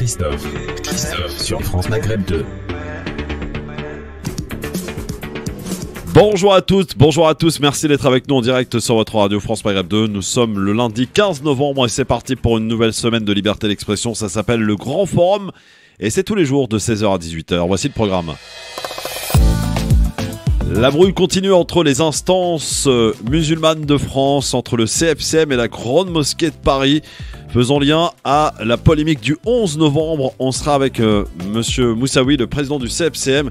Christophe sur France Maghreb 2. Bonjour à tous, merci d'être avec nous en direct sur votre radio France Maghreb 2. Nous sommes le lundi 15 novembre et c'est parti pour une nouvelle semaine de liberté d'expression. Ça s'appelle le Grand Forum et c'est tous les jours de 16h à 18h. Voici le programme. La brouille continue entre les instances musulmanes de France, entre le CFCM et la Grande Mosquée de Paris. Faisons lien à la polémique du 11 novembre. On sera avec Monsieur Moussaoui, le président du CFCM,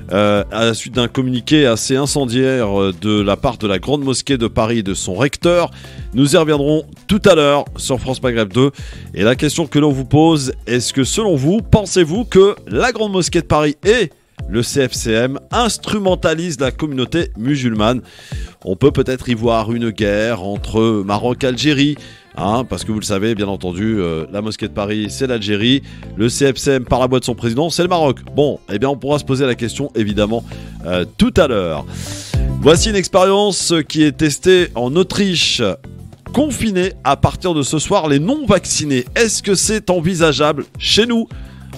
à la suite d'un communiqué assez incendiaire de la part de la Grande Mosquée de Paris et de son recteur. Nous y reviendrons tout à l'heure sur France Maghreb 2. Et la question que l'on vous pose, est-ce que selon vous, pensez-vous que la Grande Mosquée de Paris et le CFCM instrumentalise la communauté musulmane? On peut peut-être y voir une guerre entre Maroc et Algérie, parce que vous le savez, bien entendu, la mosquée de Paris, c'est l'Algérie, le CFCM, par la voix de son président, c'est le Maroc. Bon, eh bien, on pourra se poser la question, évidemment, tout à l'heure. Voici une expérience qui est testée en Autriche. Confiner à partir de ce soir les non-vaccinés. Est-ce que c'est envisageable chez nous ?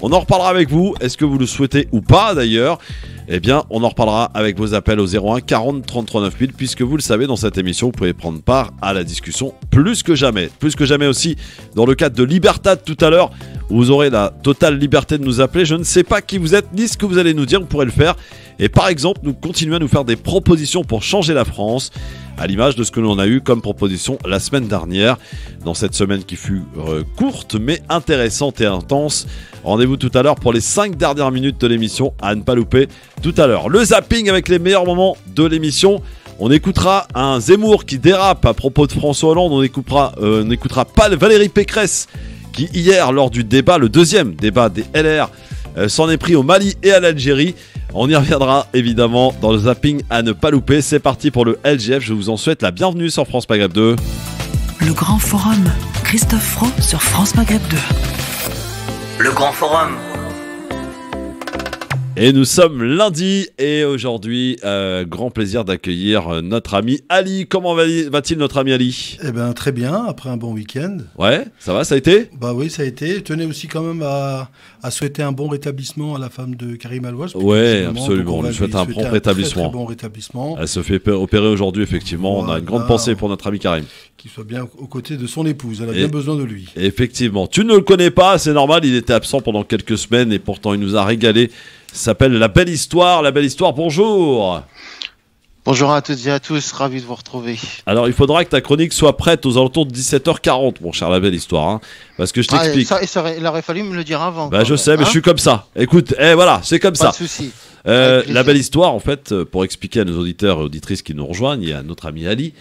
On en reparlera avec vous. Est-ce que vous le souhaitez ou pas d'ailleurs ? Eh bien, on en reparlera avec vos appels au 01 40 33 9000, puisque vous le savez, dans cette émission, vous pouvez prendre part à la discussion plus que jamais. Plus que jamais aussi, dans le cadre de Libertad tout à l'heure, vous aurez la totale liberté de nous appeler. Je ne sais pas qui vous êtes, ni ce que vous allez nous dire, vous pourrez le faire. Et par exemple, nous continuons à nous faire des propositions pour changer la France, à l'image de ce que l'on a eu comme proposition la semaine dernière, dans cette semaine qui fut courte, mais intéressante et intense. Rendez-vous tout à l'heure pour les 5 dernières minutes de l'émission, à ne pas louper tout à l'heure. Le zapping avec les meilleurs moments de l'émission. On écoutera un Zemmour qui dérape à propos de François Hollande. On n'écoutera pas Valérie Pécresse qui hier, lors du débat, le deuxième débat des LR, s'en est pris au Mali et à l'Algérie. On y reviendra évidemment dans le zapping à ne pas louper. C'est parti pour le LGF. Je vous en souhaite la bienvenue sur France Maghreb 2. Le Grand Forum, Christophe Fro sur France Maghreb 2. Le Grand Forum. Et nous sommes lundi et aujourd'hui, grand plaisir d'accueillir notre ami Ali. Comment va-t-il notre ami Ali ? Eh bien très bien, après un bon week-end. Ouais, ça va, ça a été ? Bah oui, ça a été. Je tenais aussi quand même à souhaiter un bon rétablissement à la femme de Karim Alouaz. Ouais, absolument, on lui souhaite un prompt rétablissement. Très bon rétablissement. Elle se fait opérer aujourd'hui, effectivement. Voilà, on a une grande pensée pour notre ami Karim. Qu'il soit bien aux côtés de son épouse, elle a bien besoin de lui. Effectivement, tu ne le connais pas, c'est normal, il était absent pendant quelques semaines et pourtant il nous a régalé. Ça s'appelle La Belle Histoire. La Belle Histoire, bonjour. Bonjour à toutes et à tous, ravi de vous retrouver. Alors il faudra que ta chronique soit prête aux alentours de 17h40, mon cher La Belle Histoire, parce que je t'explique. Il aurait fallu me le dire avant. Bah je sais, mais je suis comme ça. Écoute, voilà, c'est comme ça. Pas de souci. La Belle Histoire, en fait, pour expliquer à nos auditeurs et auditrices qui nous rejoignent, et à notre ami Ali,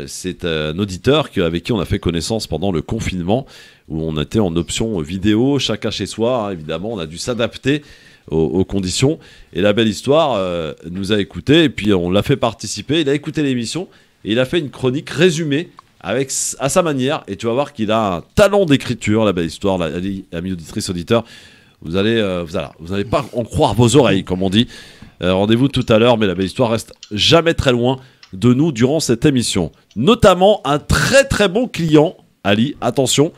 c'est un auditeur avec qui on a fait connaissance pendant le confinement, où on était en option vidéo, chacun chez soi, évidemment, on a dû s'adapter aux conditions, et La Belle Histoire nous a écoutés, et puis on l'a fait participer, il a écouté l'émission, et il a fait une chronique résumée à sa manière, et tu vas voir qu'il a un talent d'écriture, La Belle Histoire, amis auditrices, auditeurs, vous allez pas en croire vos oreilles, comme on dit. Rendez-vous tout à l'heure, mais La Belle Histoire reste jamais très loin de nous durant cette émission. Notamment un très très bon client, Ali, attention,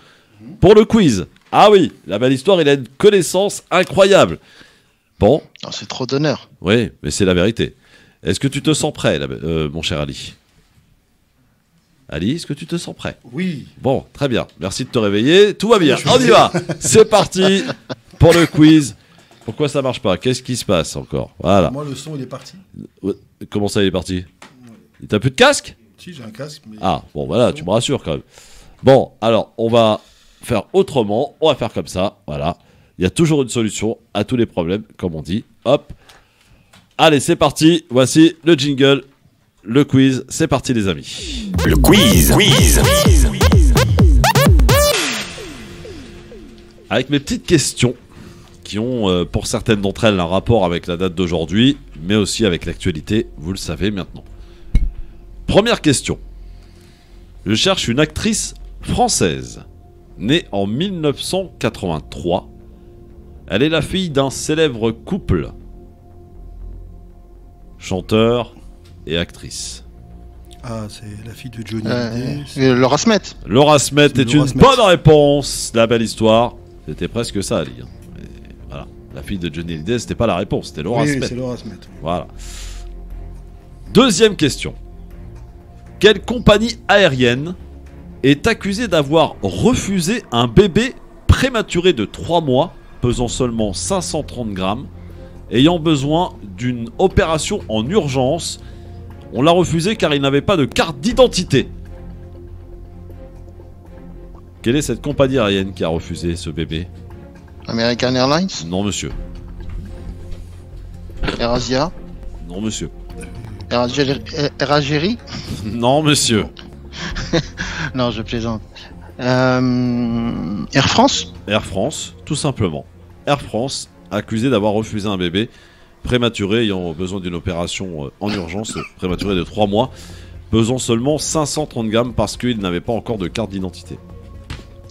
pour le quiz. Ah oui, La Belle Histoire, il a une connaissance incroyable. Bon. Non, c'est trop d'honneur. Oui, mais c'est la vérité. Est-ce que tu te sens prêt, mon cher Ali ? Ali, est-ce que tu te sens prêt ? Oui. Bon, très bien. Merci de te réveiller. Tout va bien. On y va. C'est parti pour le quiz. Pourquoi ça marche pas ? Qu'est-ce qui se passe encore ? Voilà. Moi, le son, il est parti. Comment ça, il est parti ? T'as plus de casque ? Si, j'ai un casque. Mais... Ah, bon, voilà, tu me rassures quand même. Bon, alors, on va faire autrement. On va faire comme ça. Voilà. Il y a toujours une solution à tous les problèmes, comme on dit. Hop. Allez, c'est parti. Voici le jingle, le quiz. C'est parti, les amis. Le quiz. Avec mes petites questions qui ont, pour certaines d'entre elles, un rapport avec la date d'aujourd'hui, mais aussi avec l'actualité, vous le savez maintenant. Première question. Je cherche une actrice française, née en 1983. Elle est la fille d'un célèbre couple. Chanteur et actrice. Ah, c'est la fille de Johnny Hallyday. Laura Smet. Laura Smet est une bonne réponse. La Belle Histoire. C'était presque ça, Ali. Mais voilà. La fille de Johnny Hallyday, c'était pas la réponse, c'était Laura Oui, Smet. c'est Laura Smet. Voilà. Deuxième question. Quelle compagnie aérienne est accusée d'avoir refusé un bébé prématuré de 3 mois, pesant seulement 530 grammes, ayant besoin d'une opération en urgence? On l'a refusé car il n'avait pas de carte d'identité. Quelle est cette compagnie aérienne qui a refusé ce bébé? American Airlines, Non, monsieur. Air Asia, Non, monsieur. Air Algérie. Non, monsieur. Non, je plaisante. Air France. Air France, tout simplement. Air France, accusé d'avoir refusé un bébé prématuré ayant besoin d'une opération en urgence, prématuré de 3 mois, pesant seulement 530 grammes parce qu'il n'avait pas encore de carte d'identité.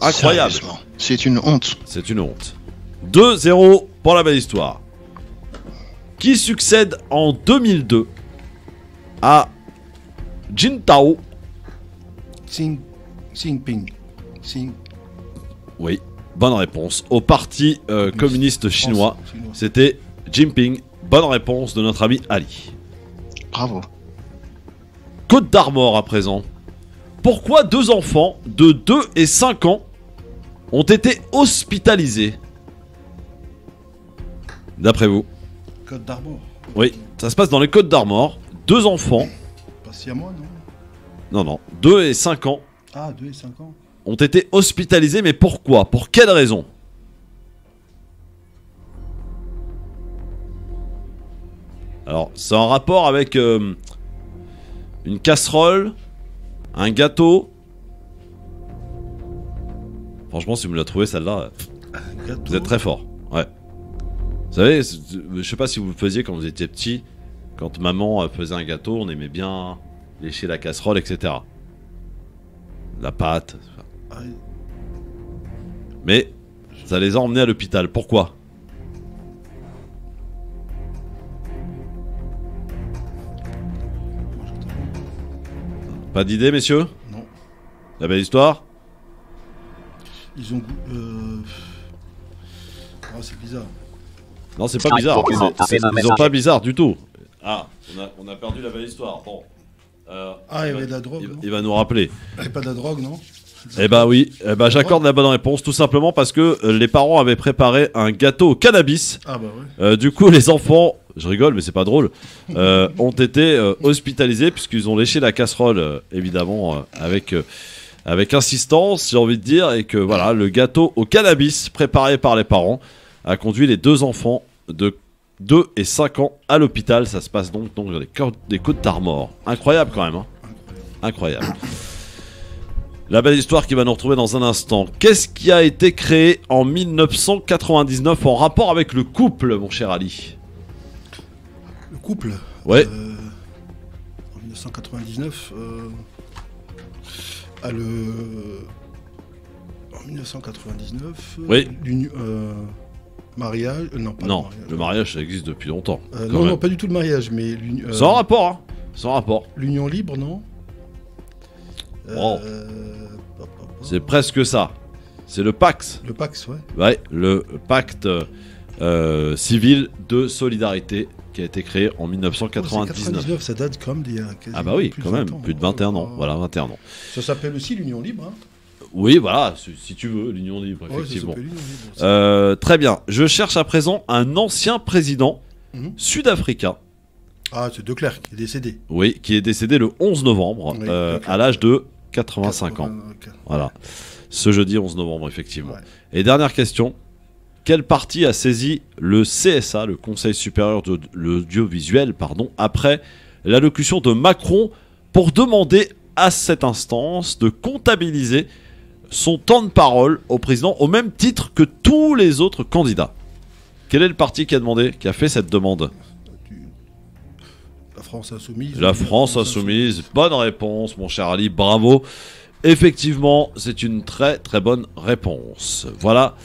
Incroyable. Sérieusement, c'est une honte. C'est une honte. 2-0 pour la belle histoire. Qui succède en 2002 à Jintao? Xi Jinping. Oui, bonne réponse. Au parti communiste chinois, c'était Jinping. Bonne réponse de notre ami Ali. Bravo. Côte d'Armor à présent. Pourquoi 2 enfants de 2 et 5 ans ont été hospitalisés? D'après vous? Côte d'Armor. Oui, ça se passe dans les Côtes d'Armor. 2 enfants, Pas si à moi, non? non, 2 et 5 ans, Ah, 2 et 5 ans. ont été hospitalisés, mais pourquoi? Pour quelle raison? Alors, c'est en rapport avec une casserole, un gâteau. Franchement, si vous me la trouvez celle-là, Gâteau. vous êtes très fort. Ouais. Vous savez, je sais pas si vous le faisiez quand vous étiez petit, quand maman faisait un gâteau, on aimait bien lécher la casserole, etc. La pâte. Ah, Mais ça les a emmenés à l'hôpital. Pourquoi? Pas d'idée, messieurs? non. La belle histoire? Ils ont. Ah, c'est bizarre. Non, c'est pas bizarre. Ils ont pas bizarre du tout. Ah, on a perdu la belle histoire. Bon. Ah, il y avait de la drogue, non? Il va nous rappeler. Il n'y avait pas de la drogue, non? Eh ben oui, j'accorde la bonne réponse, tout simplement parce que les parents avaient préparé un gâteau au cannabis. Ah bah ouais. Du coup, les enfants, je rigole, mais c'est pas drôle, ont été hospitalisés puisqu'ils ont léché la casserole, évidemment, avec insistance, j'ai envie de dire, et que voilà, le gâteau au cannabis préparé par les parents a conduit les 2 enfants de 2 et 5 ans à l'hôpital. Ça se passe donc dans les Côtes d'Armor. Incroyable quand même, hein. Incroyable. La belle histoire qui va nous retrouver dans un instant. Qu'est-ce qui a été créé en 1999 en rapport avec le couple, mon cher Ali? Le couple. Ouais. En 1999. En 1999. Oui. Mariage. Non, pas Non, le mariage. le mariage ça existe depuis longtemps. quand Non, même. non, pas du tout le mariage, mais Sans rapport, hein. Sans rapport. l'union libre, non? Bon. C'est presque ça. C'est le Pax. Le Pax, ouais. Ouais, le pacte civil de solidarité qui a été créé en 1999. 99, ça date quand même d'il y a quasiment Ah bah oui, plus de quand même, 20 ans. plus de 21 ans. Voilà, 21 ans. Ça s'appelle aussi l'union libre, hein? Oui, voilà, si tu veux, l'Union libre, Ouais, ça effectivement. s'appelle l'union libre. Très bien. Je cherche à présent un ancien président Mhm. sud-africain, Ah, c'est De Klerk qui est décédé. oui, qui est décédé le 11 novembre Oui, à l'âge de 85 ans. 84. Voilà. Ce jeudi 11 novembre, effectivement. Ouais. Et dernière question. Quel parti a saisi le CSA, le Conseil supérieur de l'audiovisuel, après l'allocution de Macron pour demander à cette instance de comptabiliser son temps de parole au président au même titre que tous les autres candidats? Quel est le parti qui a demandé, qui a fait cette demande? La France insoumise. La France insoumise. Bonne réponse, mon cher Ali. Bravo. Effectivement, c'est une très très bonne réponse. Voilà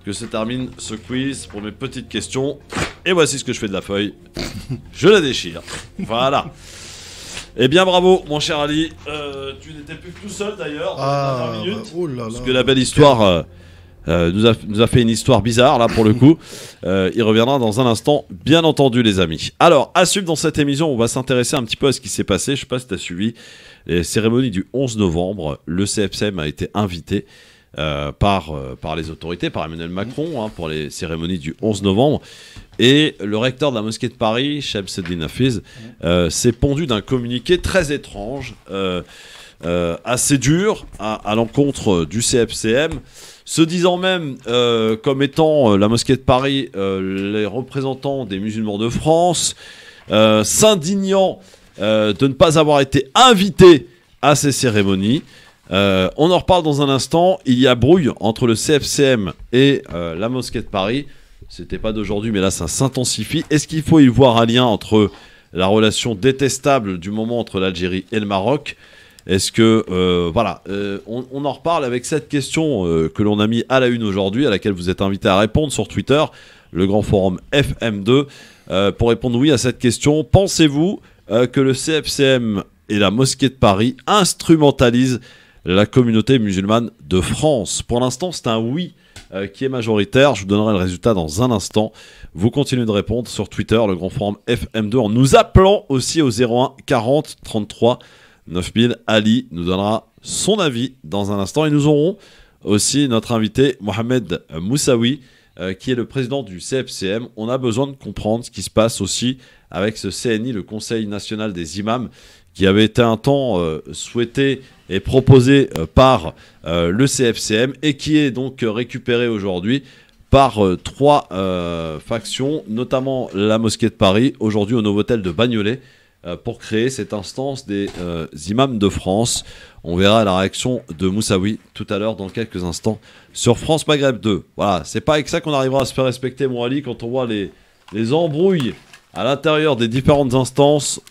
que se termine ce quiz pour mes petites questions. Et voici ce que je fais de la feuille. Je la déchire. Voilà. Eh bien, bravo, mon cher Ali. Tu n'étais plus tout seul d'ailleurs dans les dernières minutes. Oh là là. Parce que la belle histoire nous a fait une histoire bizarre là pour le coup. Il reviendra dans un instant, bien entendu les amis. Alors, à suivre dans cette émission, on va s'intéresser un petit peu à ce qui s'est passé. Je sais pas si tu as suivi les cérémonies du 11 novembre. Le CFCM a été invité par les autorités, par Emmanuel Macron, pour les cérémonies du 11 novembre. Et le recteur de la mosquée de Paris, Chemseddine Hafiz, s'est pondu d'un communiqué très étrange, assez dur à l'encontre du CFCM, se disant même comme étant la mosquée de Paris les représentants des musulmans de France, s'indignant de ne pas avoir été invité à ces cérémonies. On en reparle dans un instant. Il y a brouille entre le CFCM et la mosquée de Paris. C'était pas d'aujourd'hui, mais là ça s'intensifie. Est-ce qu'il faut y voir un lien entre la relation détestable du moment entre l'Algérie et le Maroc? Est-ce que on en reparle avec cette question que l'on a mis à la une aujourd'hui, à laquelle vous êtes invité à répondre sur Twitter, le grand forum FM2, pour répondre oui à cette question. Pensez-vous que le CFCM et la mosquée de Paris instrumentalisent la communauté musulmane de France? Pour l'instant, c'est un oui qui est majoritaire. Je vous donnerai le résultat dans un instant. Vous continuez de répondre sur Twitter, le grand forum FM2, en nous appelant aussi au 01 40 33 9000. Ali nous donnera son avis dans un instant. Et nous aurons aussi notre invité Mohamed Moussaoui, qui est le président du CFCM. On a besoin de comprendre ce qui se passe aussi avec ce CNI, le Conseil national des imams, qui avait été un temps souhaité et proposé par le CFCM et qui est donc récupéré aujourd'hui par trois factions, notamment la mosquée de Paris, aujourd'hui au Novotel de Bagnolet, pour créer cette instance des imams de France. On verra la réaction de Moussaoui tout à l'heure dans quelques instants sur France Maghreb 2. Voilà, c'est pas avec ça qu'on arrivera à se faire respecter, mon Ali, quand on voit les embrouilles à l'intérieur des différentes instances.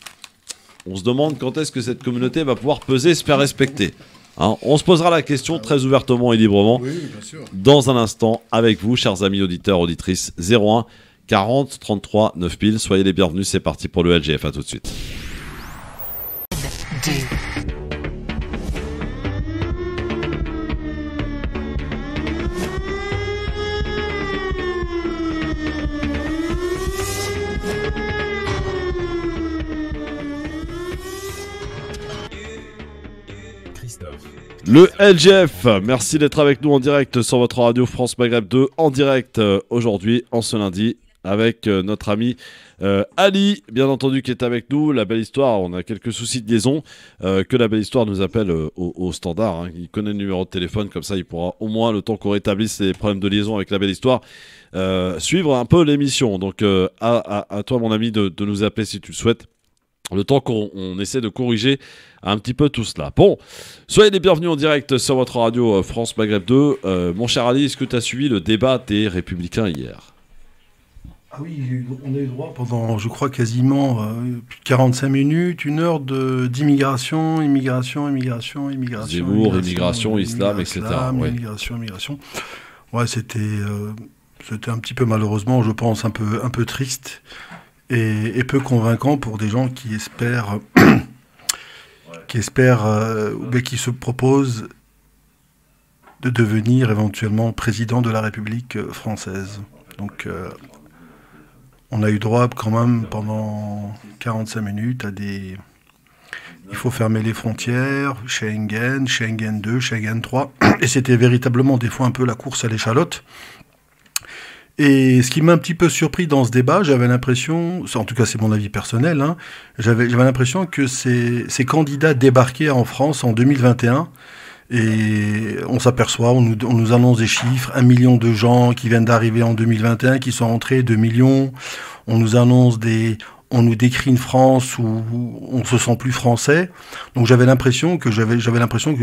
On se demande quand est-ce que cette communauté va pouvoir peser et se faire respecter. On se posera la question très ouvertement et librement dans un instant avec vous, chers amis auditeurs, auditrices. 01 40 33 9000. Soyez les bienvenus, c'est parti pour le LGF. À tout de suite. Le LGF, merci d'être avec nous en direct sur votre radio France Maghreb 2, en direct aujourd'hui, en ce lundi, avec notre ami Ali, bien entendu, qui est avec nous. La Belle Histoire, on a quelques soucis de liaison, que la Belle Histoire nous appelle au standard. Il connaît le numéro de téléphone, comme ça il pourra au moins, le temps qu'on rétablisse les problèmes de liaison avec la Belle Histoire, suivre un peu l'émission. Donc à toi, mon ami, de nous appeler si tu le souhaites, le temps qu'on essaie de corriger un petit peu tout cela. Bon, soyez les bienvenus en direct sur votre radio France Maghreb 2. Mon cher Ali, est-ce que tu as suivi le débat des Républicains hier? Ah oui, on a eu droit pendant, je crois, quasiment plus de 45 minutes, une heure immigration. Zemmour, immigration, islam, etc. Ouais. Immigration. Ouais, c'était un petit peu, malheureusement, je pense, un peu triste et peu convaincant pour des gens qui espèrent... qui se propose de devenir éventuellement président de la République française. Donc, on a eu droit quand même pendant 45 minutes à des... Il faut fermer les frontières, Schengen 2, Schengen 3. Et c'était véritablement des fois un peu la course à l'échalote. Et ce qui m'a un petit peu surpris dans ce débat, j'avais l'impression, en tout cas c'est mon avis personnel, j'avais l'impression que ces candidats débarquaient en France en 2021 et on s'aperçoit, on nous annonce des chiffres, 1 million de gens qui viennent d'arriver en 2021, qui sont entrés, 2 millions, on nous décrit une France où on se sent plus français. Donc j'avais l'impression que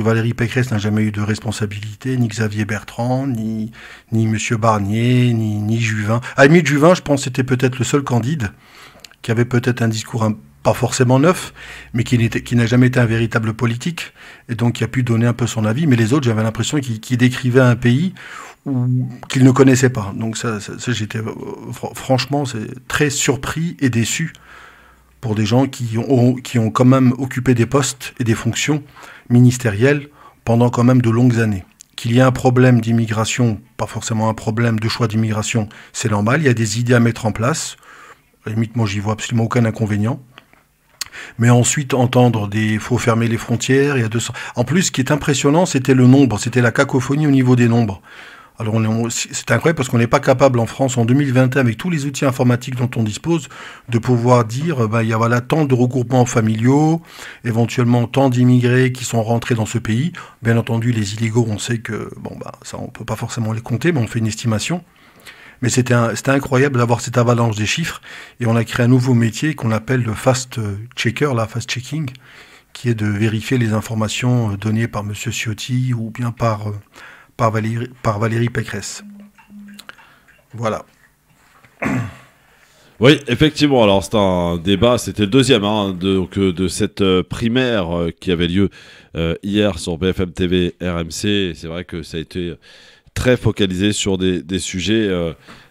Valérie Pécresse n'a jamais eu de responsabilité, ni Xavier Bertrand, ni Monsieur Barnier, ni Juvin. À la limite, Juvin, je pense, c'était peut-être le seul candidat qui avait peut-être un discours pas forcément neuf, mais qui n'a jamais été un véritable politique, et donc qui a pu donner un peu son avis. Mais les autres, j'avais l'impression qu'ils décrivaient un pays qu'ils ne connaissaient pas. Donc ça j'étais franchement très surpris et déçu pour des gens qui ont quand même occupé des postes et des fonctions ministérielles pendant quand même de longues années, qu'il y ait un problème d'immigration, pas forcément un problème de choix d'immigration, c'est normal. Il y a des idées à mettre en place. À la limite, moi, j'y vois absolument aucun inconvénient. Mais ensuite, entendre faut fermer les frontières. Il y a 200. En plus, ce qui est impressionnant, c'était le nombre. C'était la cacophonie au niveau des nombres. Alors, c'est incroyable parce qu'on n'est pas capable en France, en 2021, avec tous les outils informatiques dont on dispose, de pouvoir dire, il y a voilà, tant de regroupements familiaux, éventuellement tant d'immigrés qui sont rentrés dans ce pays. Bien entendu, les illégaux, on sait que, ça, on peut pas forcément les compter, mais on fait une estimation. Mais c'était incroyable d'avoir cette avalanche des chiffres. Et on a créé un nouveau métier qu'on appelle le fast checker, fast checking, qui est de vérifier les informations données par Monsieur Ciotti ou bien par Valérie Pécresse. Voilà. Oui, effectivement. Alors, c'est un débat. C'était le deuxième de cette primaire qui avait lieu hier sur BFM TV RMC. C'est vrai que ça a été très focalisé sur des sujets,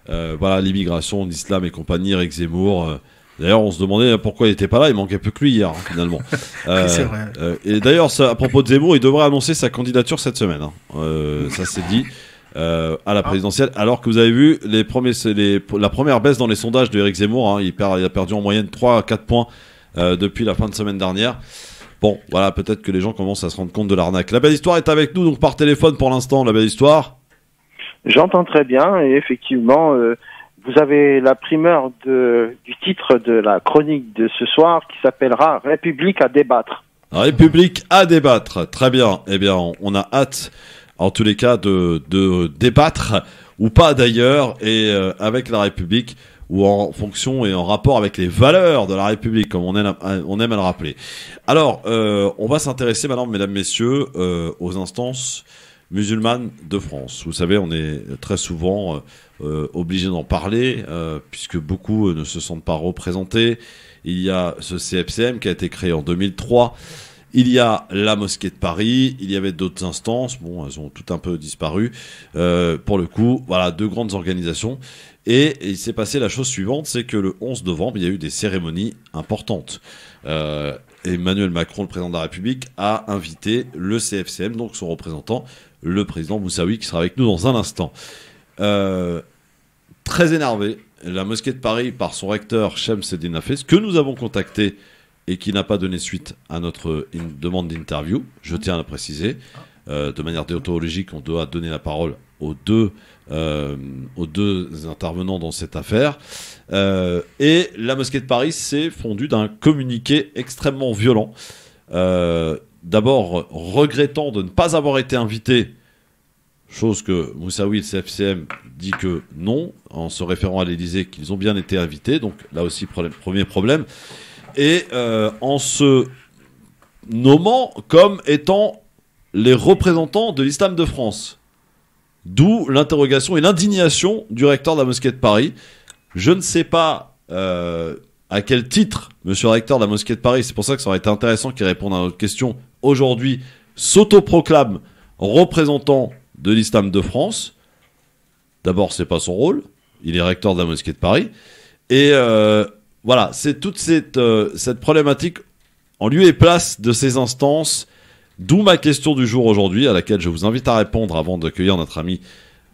l'immigration, l'islam et compagnie, Éric Zemmour. D'ailleurs, on se demandait pourquoi il n'était pas là. Il manquait plus que lui hier, finalement. C'est vrai. Et d'ailleurs, à propos de Zemmour, il devrait annoncer sa candidature cette semaine. Ça s'est dit à la présidentielle. Alors que vous avez vu la première baisse dans les sondages de Éric Zemmour. Il a perdu en moyenne 3 à 4 points depuis la fin de semaine dernière. Bon, voilà, peut-être que les gens commencent à se rendre compte de l'arnaque. La belle histoire est avec nous, donc par téléphone pour l'instant. La belle histoire. J'entends très bien et effectivement, vous avez la primeur du titre de la chronique de ce soir qui s'appellera « République à débattre ». République à débattre, très bien. Eh bien, on a hâte, en tous les cas, de débattre, ou pas d'ailleurs, et avec la République, ou en fonction et en rapport avec les valeurs de la République, comme on aime à le rappeler. Alors, on va s'intéresser maintenant, mesdames, messieurs, aux instances musulmanes de France. Vous savez, on est très souvent obligé d'en parler, puisque beaucoup ne se sentent pas représentés. Il y a ce CFCM qui a été créé en 2003. Il y a la mosquée de Paris. Il y avait d'autres instances. Bon, elles ont tout un peu disparu. Pour le coup, voilà, 2 grandes organisations. Et il s'est passé la chose suivante, c'est que le 11 novembre, il y a eu des cérémonies importantes. Emmanuel Macron, le président de la République, a invité le CFCM, donc son représentant, le président Moussaoui, qui sera avec nous dans un instant. Très énervé, la mosquée de Paris, par son recteur Shemseddine Hafez, que nous avons contacté et qui n'a pas donné suite à notre demande d'interview, je tiens à le préciser. De manière déontologique, on doit donner la parole aux deux intervenants dans cette affaire. Et la mosquée de Paris s'est fondue d'un communiqué extrêmement violent. D'abord, regrettant de ne pas avoir été invité, chose que Moussaoui, le CFCM, dit que non, en se référant à l'Élysée, qu'ils ont bien été invités. Donc là aussi, premier problème. Et en se nommant comme étant les représentants de l'islam de France. D'où l'interrogation et l'indignation du recteur de la mosquée de Paris. Je ne sais pas à quel titre, monsieur le recteur de la mosquée de Paris, c'est pour ça que ça aurait été intéressant qu'il réponde à notre question, aujourd'hui s'autoproclame représentant de l'islam de France. D'abord, c'est pas son rôle. Il est recteur de la mosquée de Paris. Et voilà, c'est toute cette problématique en lieu et place de ces instances. D'où ma question du jour aujourd'hui, à laquelle je vous invite à répondre avant d'accueillir notre ami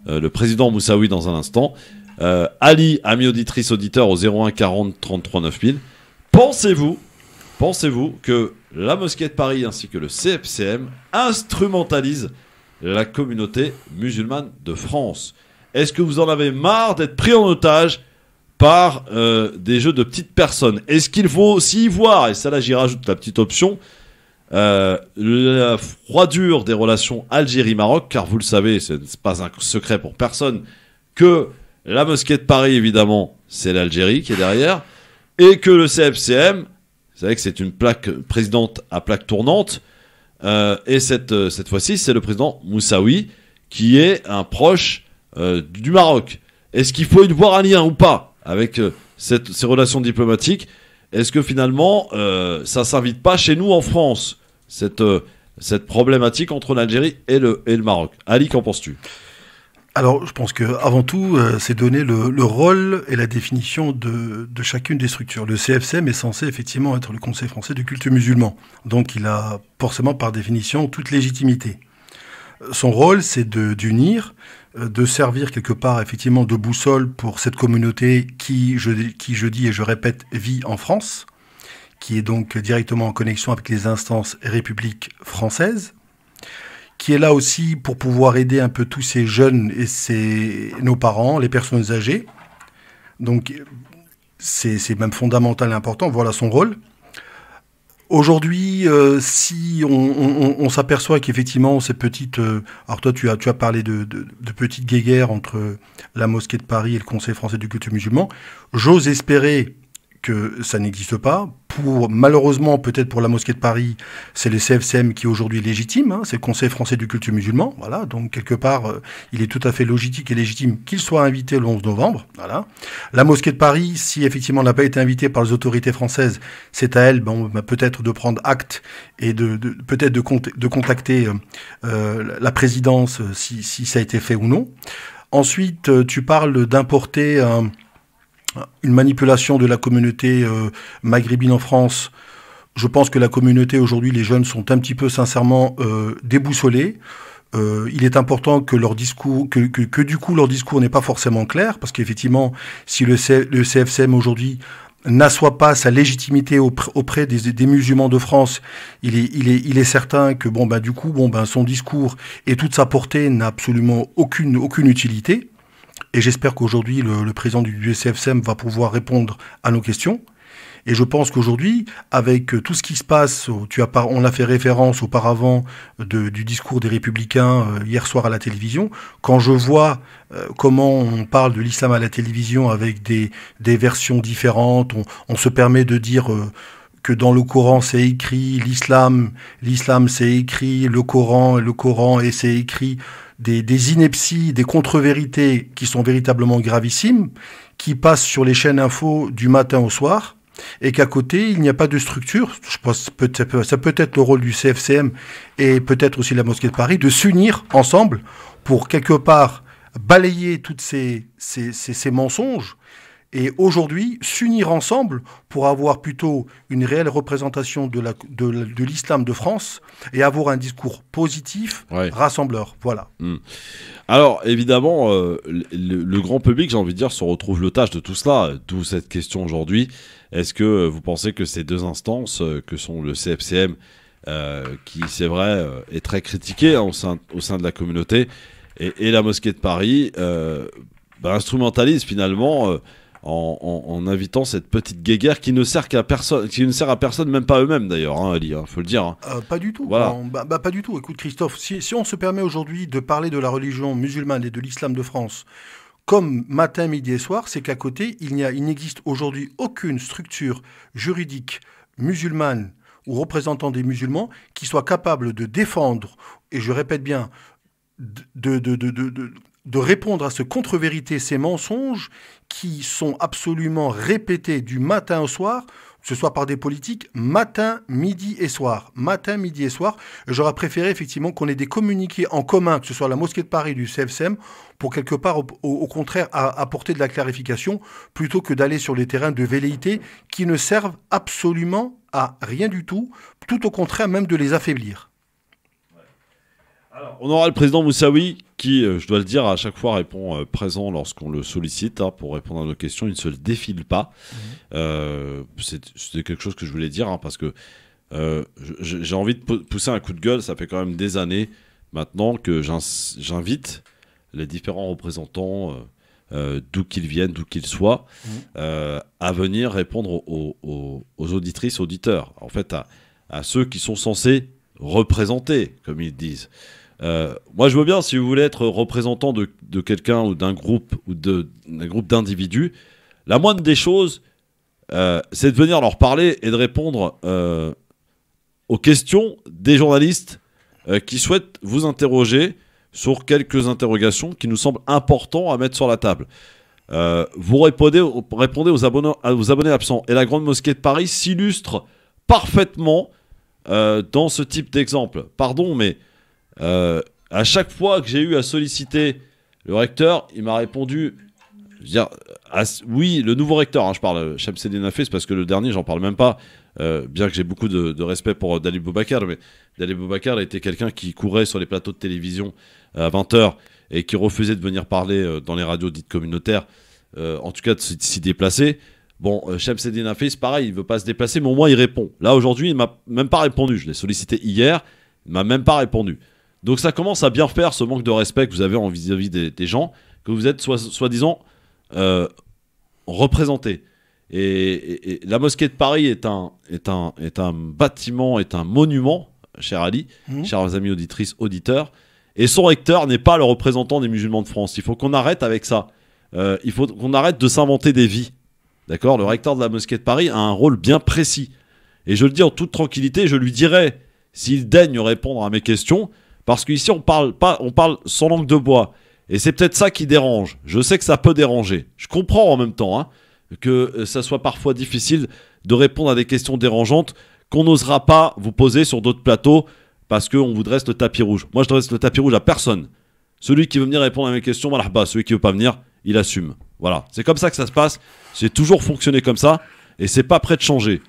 le président Moussaoui dans un instant. Ali, ami auditrice, auditeur au 01 40 33 9000. Pensez-vous que la mosquée de Paris ainsi que le CFCM instrumentalisent la communauté musulmane de France? Est-ce que vous en avez marre d'être pris en otage par des jeux de petites personnes? Est-ce qu'il faut aussi y voir, et ça là j'y rajoute la petite option, la froidure des relations Algérie-Maroc, car vous le savez, ce n'est pas un secret pour personne que la mosquée de Paris, évidemment, c'est l'Algérie qui est derrière, et que le CFCM, vous savez que c'est une plaque présidente à plaque tournante, et cette fois-ci, c'est le président Moussaoui, qui est un proche du Maroc. Est-ce qu'il faut y voir un lien ou pas avec ces relations diplomatiques? Est-ce que finalement, ça s'invite pas chez nous en France, cette problématique entre l'Algérie et le Maroc? Ali, qu'en penses-tu? Alors, je pense qu'avant tout, c'est donner le rôle et la définition de chacune des structures. Le CFCM est censé effectivement être le Conseil français du culte musulman. Donc, il a forcément, par définition, toute légitimité. Son rôle, c'est d'unir, de servir quelque part effectivement de boussole pour cette communauté qui, je dis et je répète, vit en France, qui est donc directement en connexion avec les instances République française, qui est là aussi pour pouvoir aider un peu tous ces jeunes et nos parents, les personnes âgées. Donc c'est même fondamental et important, voilà son rôle. Aujourd'hui, si on s'aperçoit qu'effectivement ces petites... alors toi, tu as parlé de petites guéguerres entre la mosquée de Paris et le Conseil français du culte musulman. J'ose espérer que ça n'existe pas. Malheureusement, peut-être pour la mosquée de Paris, c'est le CFCM qui est aujourd'hui légitime, hein, c'est le Conseil français du culte musulman. Voilà, donc quelque part, il est tout à fait logique et légitime qu'il soit invité le 11 novembre. Voilà. La mosquée de Paris, si effectivement elle n'a pas été invitée par les autorités françaises, c'est à elle peut-être de prendre acte et peut-être de contacter la présidence si ça a été fait ou non. Ensuite, tu parles d'importer une manipulation de la communauté maghrébine en France. Je pense que la communauté aujourd'hui, les jeunes sont un petit peu sincèrement déboussolés. Il est important que leur discours, que du coup leur discours n'est pas forcément clair, parce qu'effectivement, si le CFCM aujourd'hui n'assoit pas sa légitimité auprès des musulmans de France, il est certain que du coup son discours et toute sa portée n'a absolument aucune utilité. Et j'espère qu'aujourd'hui, le président du CFCM va pouvoir répondre à nos questions. Et je pense qu'aujourd'hui, avec tout ce qui se passe, on a fait référence auparavant du discours des Républicains hier soir à la télévision. Quand je vois comment on parle de l'islam à la télévision avec des versions différentes, on se permet de dire que dans le Coran c'est écrit l'islam c'est écrit le Coran et c'est écrit des inepties, des contre-vérités qui sont véritablement gravissimes, qui passent sur les chaînes info du matin au soir, et qu'à côté, il n'y a pas de structure. Je pense que ça peut être le rôle du CFCM et peut-être aussi la mosquée de Paris, de s'unir ensemble pour quelque part balayer toutes ces mensonges et aujourd'hui s'unir ensemble pour avoir plutôt une réelle représentation de l'islam de France et avoir un discours positif, rassembleur. Voilà. Alors, évidemment, le grand public, j'ai envie de dire, se retrouve l'otage de tout cela, d'où cette question aujourd'hui. Est-ce que vous pensez que ces deux instances, que sont le CFCM, qui, c'est vrai, est très critiqué au sein de la communauté, et la mosquée de Paris, instrumentalise finalement... En invitant cette petite guéguerre qui ne sert à personne, même pas eux-mêmes d'ailleurs, hein, Ali, faut le dire. Hein. Pas du tout. Voilà. Pas du tout. Écoute, Christophe, si on se permet aujourd'hui de parler de la religion musulmane et de l'islam de France comme matin, midi et soir, c'est qu'à côté, il n'existe aujourd'hui aucune structure juridique musulmane ou représentant des musulmans qui soit capable de défendre, et je répète bien, de répondre à ce contre-vérité, ces mensonges qui sont absolument répétés du matin au soir, que ce soit par des politiques, matin, midi et soir. Matin, midi et soir. J'aurais préféré effectivement qu'on ait des communiqués en commun, que ce soit la mosquée de Paris du CFCM, pour quelque part, au contraire, apporter de la clarification, plutôt que d'aller sur les terrains de velléité qui ne servent absolument à rien du tout au contraire même de les affaiblir. Alors, on aura le président Moussaoui qui, je dois le dire, à chaque fois répond présent lorsqu'on le sollicite pour répondre à nos questions. Il ne se le défile pas. C'est quelque chose que je voulais dire parce que j'ai envie de pousser un coup de gueule. Ça fait quand même des années maintenant que j'invite les différents représentants, d'où qu'ils viennent, d'où qu'ils soient, à venir répondre aux auditrices, auditeurs. En fait, à ceux qui sont censés représenter, comme ils disent. Moi, je veux bien, si vous voulez être représentant de quelqu'un ou d'un groupe d'individus, la moindre des choses, c'est de venir leur parler et de répondre aux questions des journalistes qui souhaitent vous interroger sur quelques interrogations qui nous semblent importantes à mettre sur la table. Vous répondez aux abonnés absents. Et la Grande Mosquée de Paris s'illustre parfaitement dans ce type d'exemple. Pardon, mais à chaque fois que j'ai eu à solliciter le recteur, il m'a répondu veux dire, oui, le nouveau recteur, je parle, Chamseddine Nafis, parce que le dernier, j'en parle même pas, bien que j'ai beaucoup de respect pour Dalil Boubacar, mais Dalil Boubacar était quelqu'un qui courait sur les plateaux de télévision à 20h et qui refusait de venir parler dans les radios dites communautaires, en tout cas de s'y déplacer. Bon, Chamseddine Nafis, pareil, il veut pas se déplacer, mais au moins il répond. Là, aujourd'hui, il m'a même pas répondu. Je l'ai sollicité hier, il m'a même pas répondu. Donc ça commence à bien faire, ce manque de respect que vous avez vis-à-vis des gens, que vous êtes soi-disant représentés. Et la mosquée de Paris est un bâtiment, est un monument, cher Ali, chers amis auditrices, auditeurs, et son recteur n'est pas le représentant des musulmans de France. Il faut qu'on arrête avec ça. Il faut qu'on arrête de s'inventer des vies. D'accord ? Le recteur de la mosquée de Paris a un rôle bien précis. Et je le dis en toute tranquillité, je lui dirai s'il daigne répondre à mes questions, parce qu'ici on parle sans langue de bois. Et c'est peut-être ça qui dérange. Je sais que ça peut déranger. Je comprends en même temps que ça soit parfois difficile de répondre à des questions dérangeantes qu'on n'osera pas vous poser sur d'autres plateaux parce qu'on vous dresse le tapis rouge. Moi, je dresse le tapis rouge à personne. Celui qui veut venir répondre à mes questions, malahba. Celui qui veut pas venir, il assume. Voilà. C'est comme ça que ça se passe. J'ai toujours fonctionné comme ça et c'est pas prêt de changer.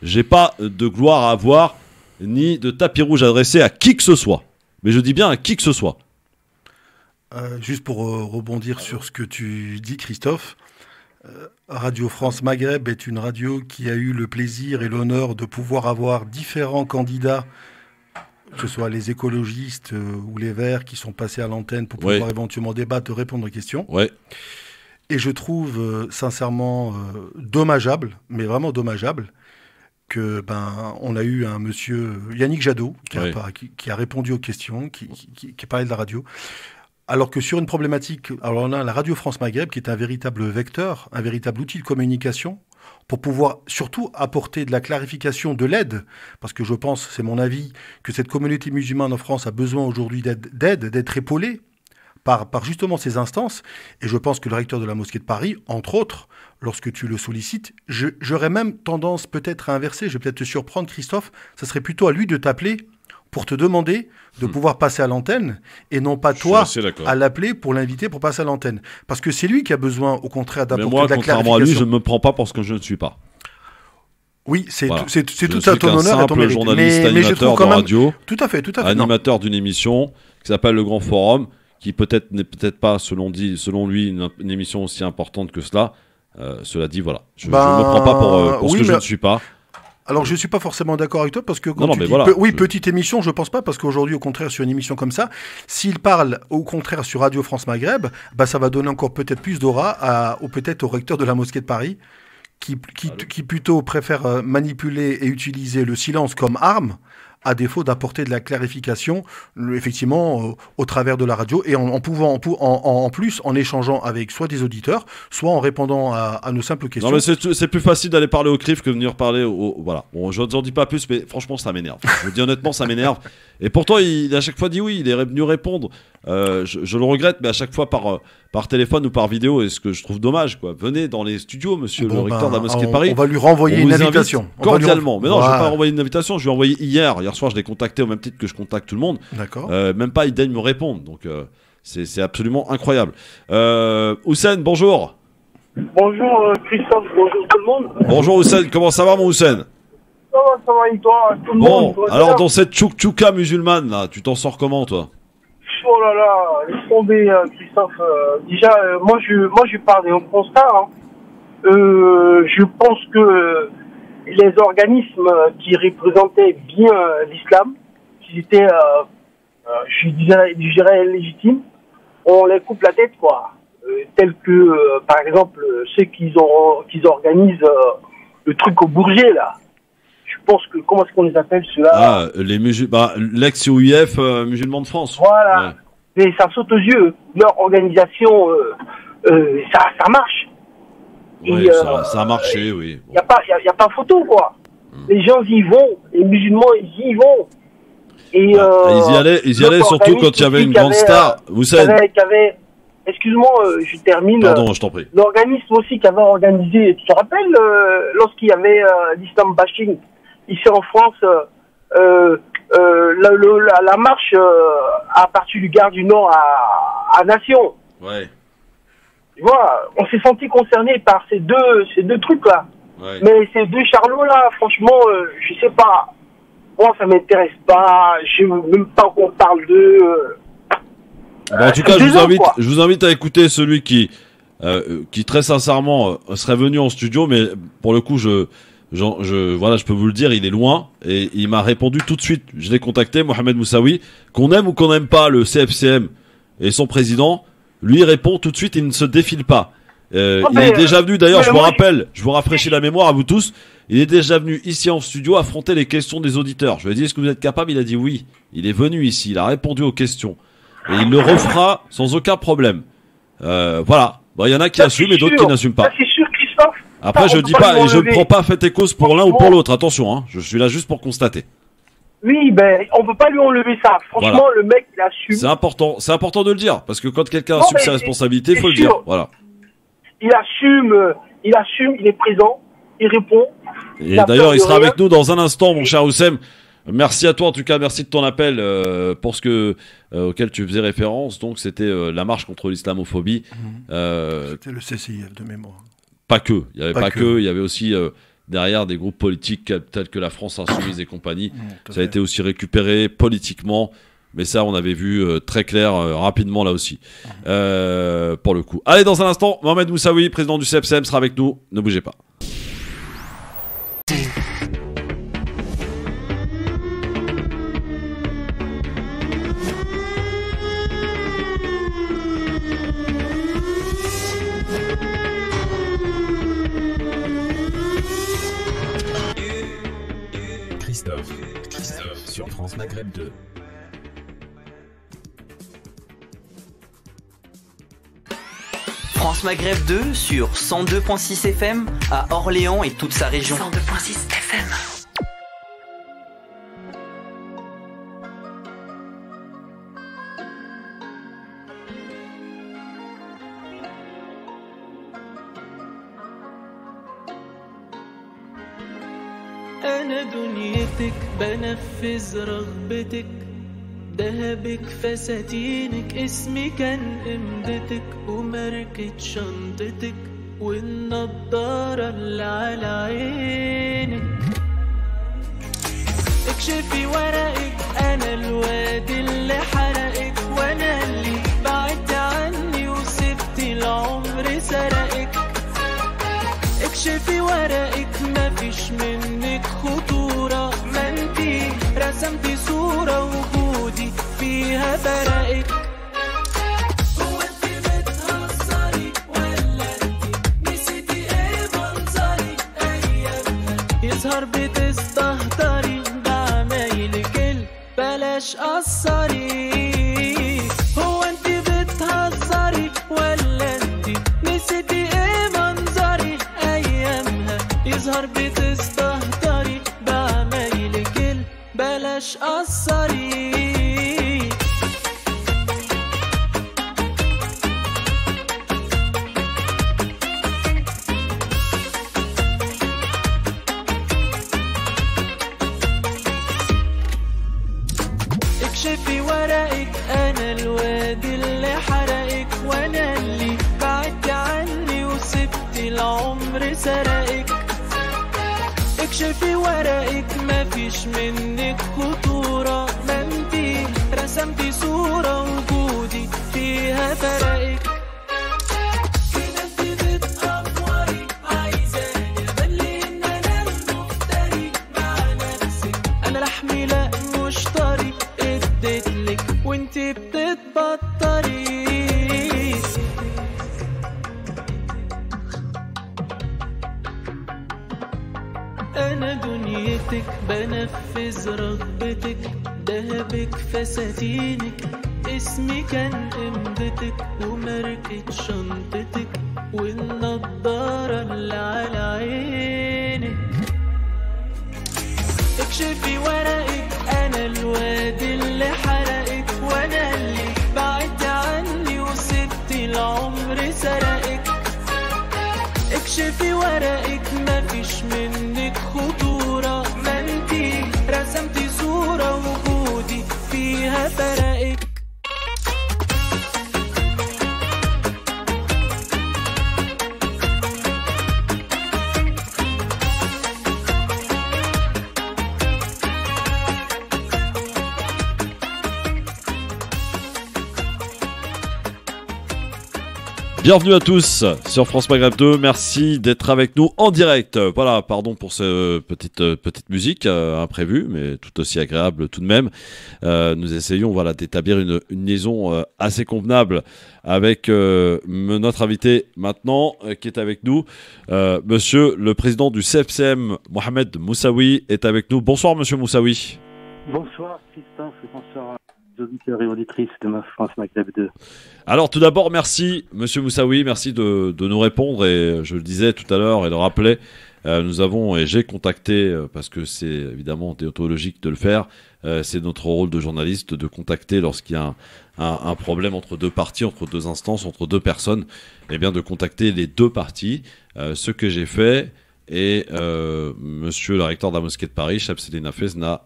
J'ai pas de gloire à avoir ni de tapis rouge adressé à qui que ce soit. Mais je dis bien à qui que ce soit. Juste pour rebondir sur ce que tu dis, Christophe, Radio France Maghreb est une radio qui a eu le plaisir et l'honneur de pouvoir avoir différents candidats, que ce soit les écologistes ou les Verts qui sont passés à l'antenne pour pouvoir éventuellement débattre, répondre aux questions. Ouais. Et je trouve sincèrement dommageable, mais vraiment dommageable, que on a eu un monsieur Yannick Jadot qui a répondu aux questions, qui parlait de la radio. Alors que sur une problématique, alors on a la Radio France Maghreb qui est un véritable vecteur, un véritable outil de communication pour pouvoir surtout apporter de la clarification, de l'aide, parce que je pense, c'est mon avis, que cette communauté musulmane en France a besoin aujourd'hui d'aide, d'être épaulée par justement ces instances. Et je pense que le recteur de la mosquée de Paris, entre autres, lorsque tu le sollicites, j'aurais même tendance peut-être à inverser, je vais peut-être te surprendre Christophe, ça serait plutôt à lui de t'appeler pour te demander de pouvoir passer à l'antenne et non pas toi à l'appeler pour l'inviter pour passer à l'antenne. Parce que c'est lui qui a besoin, au contraire, d'apporter de la clarification. Mais moi, contrairement à lui, je ne me prends pas parce que je ne suis pas. Oui, c'est tout à ton honneur et ton mérite. Journaliste, animateur de radio, tout à fait, animateur d'une émission qui s'appelle Le Grand Forum, qui n'est peut-être pas, selon lui, une émission aussi importante que cela. Cela dit, voilà. Je ne me prends pas pour ce que je ne suis pas. Alors, je ne suis pas forcément d'accord avec toi parce que quand tu dis petite émission, je ne pense pas, parce qu'aujourd'hui, au contraire, sur une émission comme ça, s'il parle au contraire sur Radio France Maghreb, ça va donner encore peut-être plus d'aura peut-être au recteur de la mosquée de Paris qui plutôt préfère manipuler et utiliser le silence comme arme à défaut d'apporter de la clarification, effectivement, au travers de la radio, et en plus en échangeant avec soit des auditeurs, soit en répondant à nos simples questions. Non, mais c'est plus facile d'aller parler au CRIF que de venir parler voilà. Bon, je n'en dis pas plus, mais franchement, ça m'énerve. Je vous dis honnêtement, ça m'énerve. Et pourtant, il à chaque fois dit oui, il est venu répondre. Je le regrette, mais à chaque fois par téléphone ou par vidéo, et ce que je trouve dommage, quoi. Venez dans les studios, monsieur le recteur de la mosquée de Paris. On va lui renvoyer une invitation. Cordialement. Mais non, je ne vais pas renvoyer une invitation, je lui ai envoyé hier. Hier soir, je l'ai contacté au même titre que je contacte tout le monde. D'accord. Même pas, il daigne me répondre. Donc, c'est absolument incroyable. Houssen, bonjour. Bonjour Christophe, bonjour tout le monde. Bonjour Houssen, comment ça va mon Houssen? Ça va et toi? Tout le monde. Alors dans cette tchouk-tchouka musulmane, là, tu t'en sors comment toi? Oh là là, laisse tomber Christophe. Déjà, moi je parle d'un constat. Je pense que les organismes qui représentaient bien l'islam, qui étaient, je dirais légitimes, on les coupe la tête, quoi. Tels que, par exemple, ceux qui organisent le truc au Bourget, là. Je pense que, comment est-ce qu'on les appelle, ceux-là? l'ex-UIF musulmans de France. Voilà. Ouais. Et ça saute aux yeux. Leur organisation, ça marche. Oui, ça a marché, oui. Il n'y a pas photo, quoi. Les gens y vont, les musulmans y vont. Et, ils y allaient surtout quand il y avait une grande star. Vous savez. Excuse-moi, je termine. Pardon, je t'en prie. L'organisme aussi qui avait organisé, tu te rappelles, lorsqu'il y avait l'islam bashing ici en France, la marche à partir du Gare du Nord à Nation. Ouais. Tu vois, on s'est senti concerné par ces deux trucs-là. Ouais. Mais ces deux charlots-là, franchement, je sais pas. Moi, ça m'intéresse pas. Je veux même pas qu'on parle d'eux. Bon, en tout cas, je vous invite à écouter celui qui très sincèrement serait venu en studio, mais pour le coup, voilà, je peux vous le dire, il est loin et il m'a répondu tout de suite. Je l'ai contacté, Mohamed Moussaoui, qu'on aime ou qu'on n'aime pas le CFCM et son président, lui il répond tout de suite, il ne se défile pas. Il est déjà venu, d'ailleurs, je vous rafraîchis la mémoire à vous tous, il est déjà venu ici en studio affronter les questions des auditeurs. Je lui ai dit, est-ce que vous êtes capable? Il a dit oui. Il est venu ici, il a répondu aux questions. Et il le refera sans aucun problème. Voilà. Bon, il y en a qui assument et d'autres qui n'assument pas. C'est sûr, Christophe. Après, je dis pas, et je ne prends pas fait et cause pour l'un ou pour l'autre. Attention, hein. Je suis là juste pour constater. Oui, ben, on peut pas lui enlever ça. Franchement, Voilà. le mec, il assume. C'est important de le dire. Parce que quand quelqu'un assume ses responsabilités, il faut le dire. Voilà. Il assume, il est présent, il répond. Et d'ailleurs, il sera avec nous dans un instant, mon cher Oussem. Merci à toi, en tout cas, merci de ton appel pour ce auquel tu faisais référence. Donc, c'était la marche contre l'islamophobie. C'était le CCIF de mémoire. Pas que, il y avait pas que, il y avait aussi derrière des groupes politiques tels que la France Insoumise et compagnie. Ça a été aussi récupéré politiquement, mais ça, on avait vu très clair rapidement là aussi, pour le coup. Allez, dans un instant, Mohamed Moussaoui, président du CFCM, sera avec nous. Ne bougez pas. Christophe sur France Maghreb 2. France Maghreb 2 sur 102.6 FM à Orléans et toute sa région. 102.6 FM. أنا دنيتك بنفذ رغبتك دهبك فساتينك اسمي كان قمدتك وماركة شنطتك والنضارة اللي على عينك اكشفي ورقك أنا الواد اللي حرقك وأنا اللي بعدت عني وسبتي العمر سرقك اكشفي ورقك مفيش منك خطورة ما انتي رسمتي صورة وجودي فيها برقك هو انتي بتهزري ولا انتي نسيتي ايه منظري ايامنا يظهر بتستهتري بعمايلك بلاش قصري هو انتي بتهزري ولا انتي نسيتي ايه منظري يظهر بتستهتري بعمايلك بلاش قصري اكشفي ورقك انا الواد اللي حرقك وانا اللي بعدت عني وسبتي العمر سرقك اكشفي ورقك مفيش منك خطورة ما انتي رسمتي صورة وجودي فيها فرقك كده انتي بتأفوري عايزاني ابلي ان انا المفتري مع نفسك انا لحمي لا مش طري اديتلك وانتي بتتبطري أنا دنيتك بنفذ رغبتك دهبك فساتينك اسمي كان قمدتك وماركة شنطتك والنضارة اللي على عينك اكشفي ورقك أنا الواد اللي حرقك وأنا اللي بعدت عني وسبتي العمر سرقك اكشفي ورقك مفيش منك خطورة ما انتي رسمتي صورة وجودي فيها فرقك Bienvenue à tous sur France Maghreb 2, merci d'être avec nous en direct. Voilà, pardon pour cette petite musique imprévue, mais tout aussi agréable tout de même. Nous essayons d'établir une liaison assez convenable avec notre invité maintenant qui est avec nous. Monsieur le président du CFCM, Mohamed Moussaoui, est avec nous. Bonsoir monsieur Moussaoui. Bonsoir Christophe, bonsoir aux auditeurs et auditrices de ma France Maghreb 2. Alors tout d'abord, merci Monsieur Moussaoui, merci de nous répondre et je le disais tout à l'heure et le rappelais, nous avons et j'ai contacté, parce que c'est évidemment déontologique de le faire, c'est notre rôle de journaliste de contacter lorsqu'il y a un problème entre deux parties, entre deux instances, entre deux personnes, et bien de contacter les deux parties, ce que j'ai fait et Monsieur le recteur de la mosquée de Paris, Cheb Sedine Hafez, n'a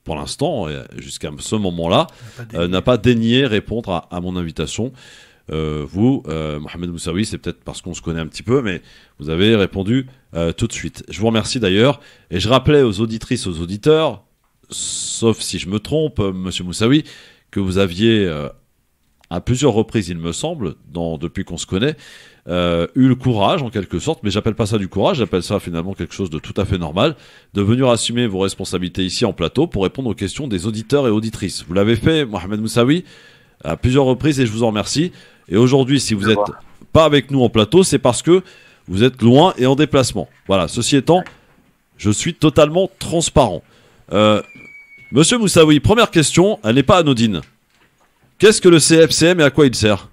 pour l'instant, jusqu'à ce moment-là, n'a pas daigné répondre à mon invitation. Vous, Mohamed Moussaoui, c'est peut-être parce qu'on se connaît un petit peu, mais vous avez répondu tout de suite. Je vous remercie d'ailleurs. Et je rappelais aux auditrices, aux auditeurs, sauf si je me trompe, Monsieur Moussaoui, que vous aviez, à plusieurs reprises, il me semble, depuis qu'on se connaît, eu le courage, en quelque sorte, mais j'appelle pas ça du courage, j'appelle ça finalement quelque chose de tout à fait normal, de venir assumer vos responsabilités ici en plateau pour répondre aux questions des auditeurs et auditrices. Vous l'avez fait, Mohamed Moussaoui, à plusieurs reprises et je vous en remercie. Et aujourd'hui, si vous n'êtes pas avec nous en plateau, c'est parce que vous êtes loin et en déplacement. Voilà, ceci étant, je suis totalement transparent. Monsieur Moussaoui, première question, elle n'est pas anodine. Qu'est-ce que le CFCM et à quoi il sert ?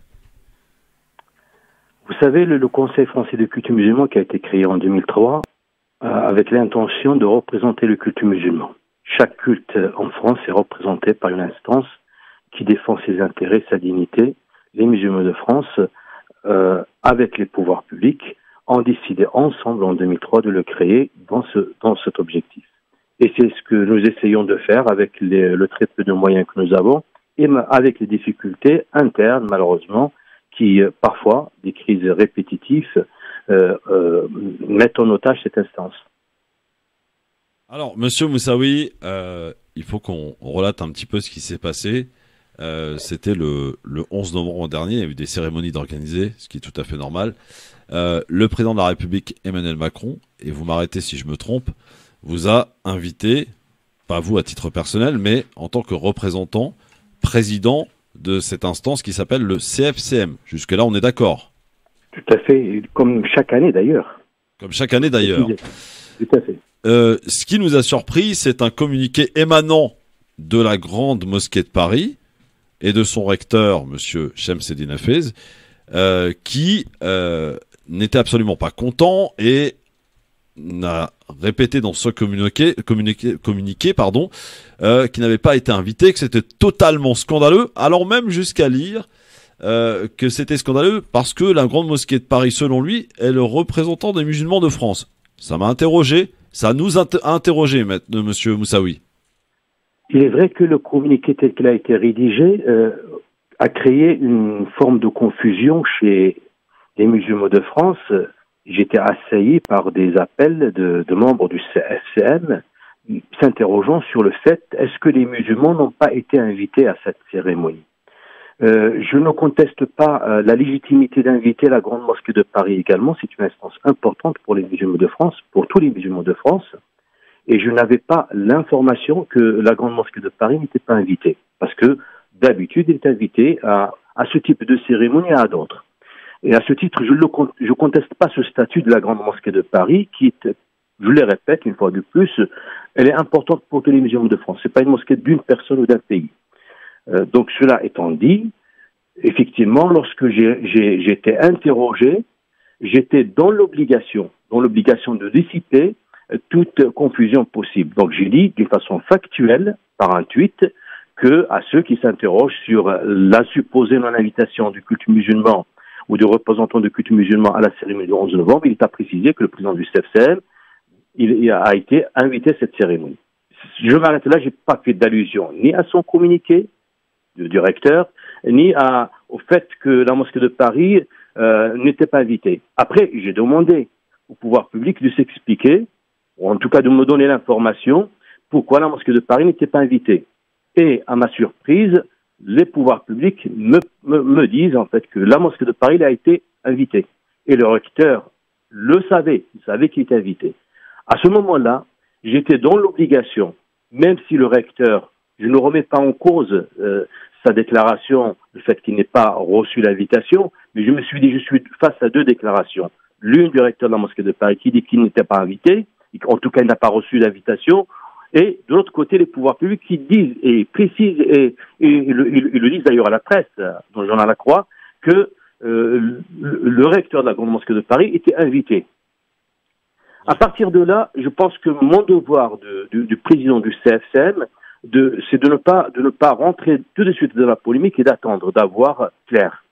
Vous savez, le Conseil français de culte musulman qui a été créé en 2003 avec l'intention de représenter le culte musulman. Chaque culte en France est représenté par une instance qui défend ses intérêts, sa dignité. Les musulmans de France, avec les pouvoirs publics, ont décidé ensemble en 2003 de le créer dans cet objectif. Et c'est ce que nous essayons de faire avec le très peu de moyens que nous avons et avec les difficultés internes, malheureusement, qui, parfois, des crises répétitives, mettent en otage cette instance. Alors, Monsieur Moussaoui, il faut qu'on relate un petit peu ce qui s'est passé. C'était le 11 novembre dernier, il y a eu des cérémonies d'organiser, ce qui est tout à fait normal. Le président de la République, Emmanuel Macron, et vous m'arrêtez si je me trompe, vous a invité, pas vous à titre personnel, mais en tant que représentant, président de cette instance qui s'appelle le CFCM. Jusque-là, on est d'accord. Tout à fait, comme chaque année d'ailleurs. Comme chaque année d'ailleurs. Tout à fait. Ce qui nous a surpris, c'est un communiqué émanant de la grande mosquée de Paris et de son recteur, monsieur Cheb Sedine Hafez, qui n'était absolument pas content et n'a répété dans ce communiqué, qui n'avait pas été invité, que c'était totalement scandaleux, allant même jusqu'à lire que c'était scandaleux parce que la grande mosquée de Paris, selon lui, est le représentant des musulmans de France. Ça m'a interrogé, ça nous a interrogé, monsieur Moussaoui. Il est vrai que le communiqué tel qu'il a été rédigé a créé une forme de confusion chez les musulmans de France. J'étais assailli par des appels de membres du CFCM s'interrogeant sur le fait est-ce que les musulmans n'ont pas été invités à cette cérémonie. Je ne conteste pas la légitimité d'inviter la Grande Mosquée de Paris également. C'est une instance importante pour les musulmans de France, pour tous les musulmans de France. Et je n'avais pas l'information que la Grande Mosquée de Paris n'était pas invitée. Parce que d'habitude, elle est invitée à ce type de cérémonie et à d'autres. Et à ce titre, je conteste pas ce statut de la Grande Mosquée de Paris qui est, je le répète une fois de plus, elle est importante pour tous les musulmans de France. C'est pas une mosquée d'une personne ou d'un pays. Donc cela étant dit, effectivement, lorsque j'ai été interrogé, j'étais dans l'obligation de dissiper toute confusion possible. Donc j'ai dit d'une façon factuelle, par un tweet, que à ceux qui s'interrogent sur la supposée non-invitation du culte musulman ou de représentants de culte musulman à la cérémonie du 11 novembre, il est à préciser que le président du CFCM il a été invité à cette cérémonie. Je m'arrête là, j'ai pas fait d'allusion ni à son communiqué du recteur, ni au fait que la mosquée de Paris n'était pas invitée. Après, j'ai demandé au pouvoir public de s'expliquer, ou en tout cas de me donner l'information, pourquoi la mosquée de Paris n'était pas invitée. Et à ma surprise, les pouvoirs publics me disent en fait que la mosquée de Paris a été invitée. Et le recteur le savait, il savait qu'il était invité. À ce moment-là, j'étais dans l'obligation, même si le recteur, je ne remets pas en cause sa déclaration, le fait qu'il n'ait pas reçu l'invitation, mais je me suis dit, je suis face à deux déclarations. L'une du recteur de la mosquée de Paris qui dit qu'il n'était pas invité, en tout cas il n'a pas reçu l'invitation, et de l'autre côté les pouvoirs publics qui disent et précisent, et ils le disent d'ailleurs à la presse, dans le journal La Croix, que le recteur de la grande mosquée de Paris était invité. À partir de là, je pense que mon devoir du président du CFCM, c'est de ne pas rentrer tout de suite dans la polémique et d'attendre, d'avoir clair.